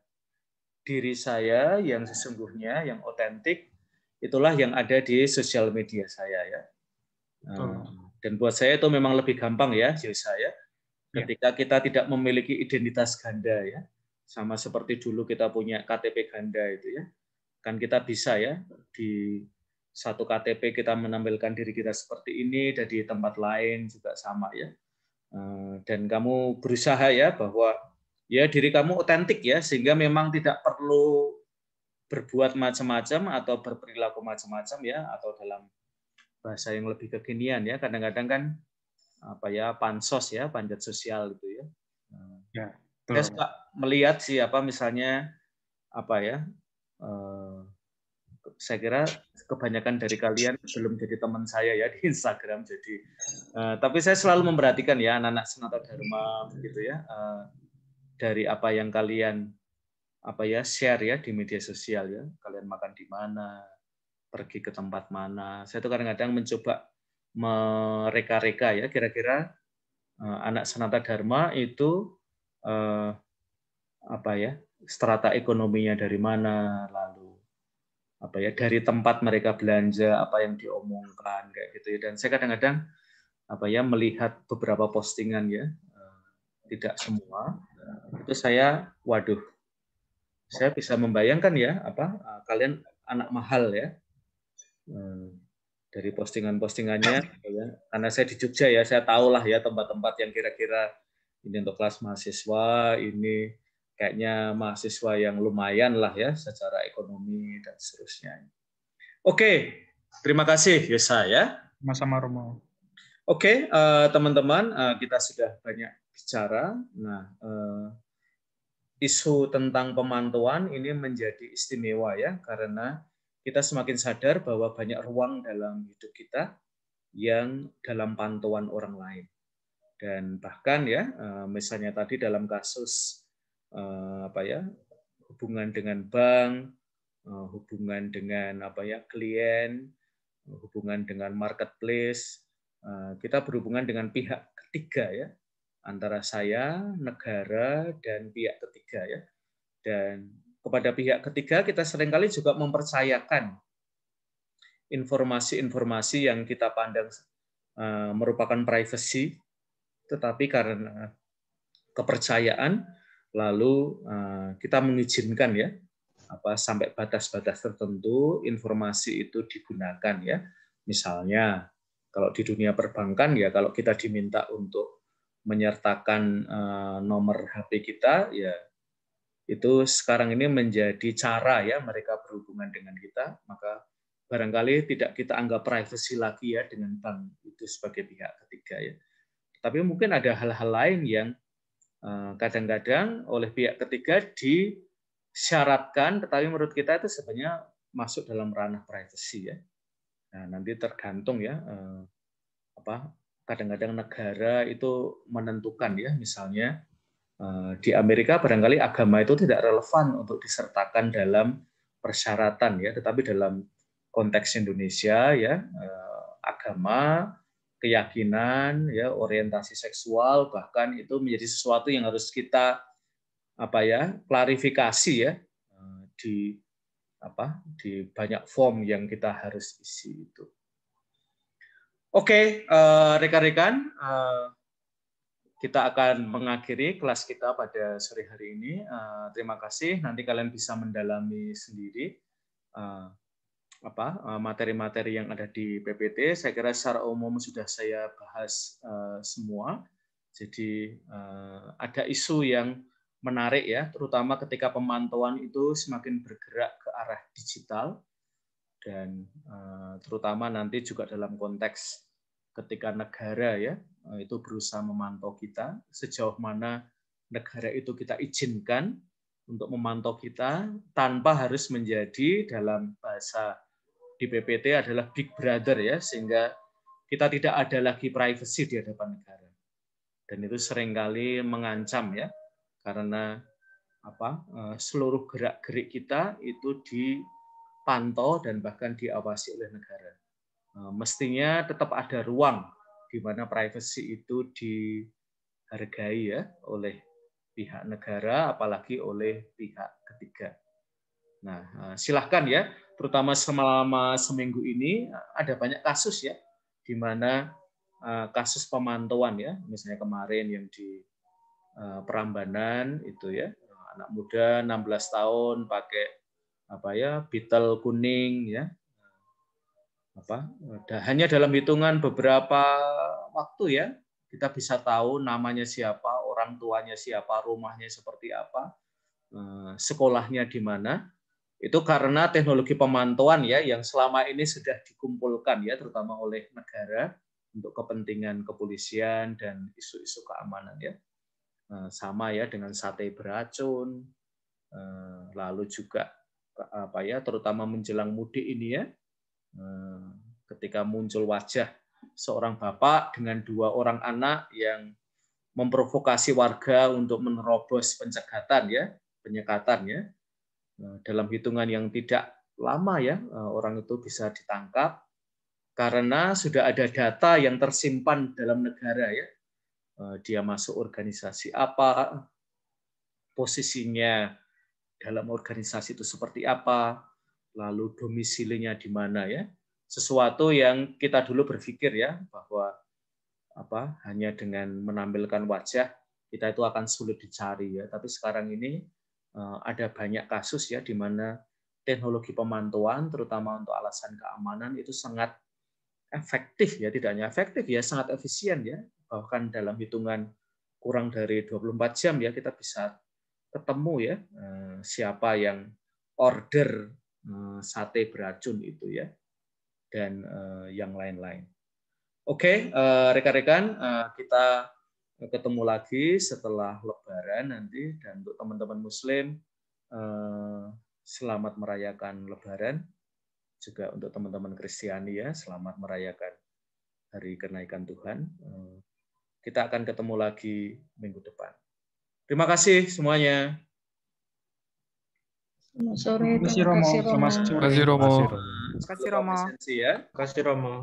diri saya yang sesungguhnya, yang otentik, itulah yang ada di sosial media saya ya. Dan buat saya itu memang lebih gampang ya, saya ketika kita tidak memiliki identitas ganda ya, sama seperti dulu kita punya KTP ganda itu ya, kan kita bisa ya di satu KTP kita menampilkan diri kita seperti ini, dan di tempat lain juga sama ya. Dan kamu berusaha ya bahwa ya diri kamu otentik ya, sehingga memang tidak perlu berbuat macam-macam atau berperilaku macam-macam ya, atau dalam bahasa yang lebih kekinian ya, kadang-kadang kan apa ya, pansos ya, panjat sosial gitu ya. Saya suka melihat sih apa misalnya apa ya, saya kira kebanyakan dari kalian belum jadi teman saya ya di Instagram, jadi tapi saya selalu memperhatikan ya anak-anak Sanata Dharma begitu ya, dari apa yang kalian apa ya share ya di media sosial ya, kalian makan di mana, pergi ke tempat mana. Saya tuh kadang-kadang mencoba mereka-reka ya, kira-kira anak Sanata Dharma itu apa ya, strata ekonominya dari mana, lalu apa ya, dari tempat mereka belanja, apa yang diomongkan kayak gitu ya. Dan saya kadang-kadang apa ya melihat beberapa postingan ya, tidak semua, itu saya waduh, saya bisa membayangkan ya apa kalian anak mahal ya, dari postingan-postingannya ya. Karena saya di Jogja ya, saya tahulah ya tempat-tempat yang kira-kira ini untuk kelas mahasiswa, ini kayaknya mahasiswa yang lumayan lah ya secara ekonomi dan seterusnya. Oke, terima kasih Yosa ya. Sama-sama Romo. Oke, teman-teman, kita sudah banyak bicara. Nah, isu tentang pemantauan ini menjadi istimewa ya, karena kita semakin sadar bahwa banyak ruang dalam hidup kita yang dalam pantauan orang lain. Dan bahkan ya, misalnya tadi dalam kasus apa ya, hubungan dengan bank, hubungan dengan apa ya, klien, hubungan dengan marketplace, kita berhubungan dengan pihak ketiga ya, antara saya, negara, dan pihak ketiga ya. Dan kepada pihak ketiga kita seringkali juga mempercayakan informasi-informasi yang kita pandang merupakan privacy, tetapi karena kepercayaan lalu kita mengizinkan ya apa sampai batas-batas tertentu informasi itu digunakan ya. Misalnya kalau di dunia perbankan ya, kalau kita diminta untuk menyertakan nomor HP kita ya, itu sekarang ini menjadi cara ya mereka berhubungan dengan kita, maka barangkali tidak kita anggap privacy lagi ya dengan bank itu sebagai pihak ketiga ya. Tapi mungkin ada hal-hal lain yang kadang-kadang oleh pihak ketiga disyaratkan, tetapi menurut kita itu sebenarnya masuk dalam ranah privacy ya. Nah, nanti tergantung ya apa kadang-kadang negara itu menentukan ya, misalnya di Amerika barangkali agama itu tidak relevan untuk disertakan dalam persyaratan ya, tetapi dalam konteks Indonesia ya, agama, keyakinan ya, orientasi seksual bahkan itu menjadi sesuatu yang harus kita apa ya, klarifikasi ya di apa di banyak form yang kita harus isi itu. Oke, rekan-rekan, kita akan mengakhiri kelas kita pada sore hari ini. Terima kasih. Nanti kalian bisa mendalami sendiri materi-materi yang ada di PPT. Saya kira secara umum sudah saya bahas semua. Jadi ada isu yang menarik ya, terutama ketika pemantauan itu semakin bergerak ke arah digital, dan terutama nanti juga dalam konteks ketika negara ya itu berusaha memantau kita, sejauh mana negara itu kita izinkan untuk memantau kita tanpa harus menjadi dalam bahasa di PPT adalah Big Brother ya, sehingga kita tidak ada lagi privacy di hadapan negara. Dan itu seringkali mengancam ya, karena seluruh gerak-gerik kita itu dipantau dan bahkan diawasi oleh negara. Mestinya tetap ada ruang di mana privacy itu dihargai ya oleh pihak negara, apalagi oleh pihak ketiga. Nah, silahkan ya, terutama selama seminggu ini ada banyak kasus ya, di mana kasus pemantauan ya, misalnya kemarin yang di Prambanan itu ya, anak muda 16 tahun pakai beetle kuning ya, hanya dalam hitungan beberapa waktu ya, kita bisa tahu namanya siapa, orang tuanya siapa, rumahnya seperti apa, sekolahnya di mana. Itu karena teknologi pemantauan ya yang selama ini sudah dikumpulkan ya, terutama oleh negara untuk kepentingan kepolisian dan isu-isu keamanan ya. Sama ya dengan sate beracun, lalu juga terutama menjelang mudik ini ya, ketika muncul wajah seorang bapak dengan 2 orang anak yang memprovokasi warga untuk menerobos penyekatan ya, dalam hitungan yang tidak lama ya, orang itu bisa ditangkap karena sudah ada data yang tersimpan dalam negara ya, dia masuk organisasi apa, posisinya dalam organisasi itu seperti apa, lalu domisilinya di mana ya, sesuatu yang kita dulu berpikir ya bahwa hanya dengan menampilkan wajah kita itu akan sulit dicari ya, tapi sekarang ini ada banyak kasus ya di mana teknologi pemantauan terutama untuk alasan keamanan itu sangat efektif ya, tidak hanya efektif ya, sangat efisien ya, bahkan dalam hitungan kurang dari 24 jam ya kita bisa ketemu ya siapa yang order sate beracun itu ya, dan yang lain-lain. Oke, rekan-rekan, kita ketemu lagi setelah Lebaran nanti, dan untuk teman-teman Muslim selamat merayakan Lebaran, juga untuk teman-teman Kristiani ya selamat merayakan Hari Kenaikan Tuhan. Kita akan ketemu lagi minggu depan. Terima kasih semuanya. Selamat sore. Terima kasih Romo. Terima kasih Romo. Terima kasih Romo. Terima kasih Romo.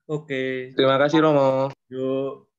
Oke. Terima kasih Romo. Yuk.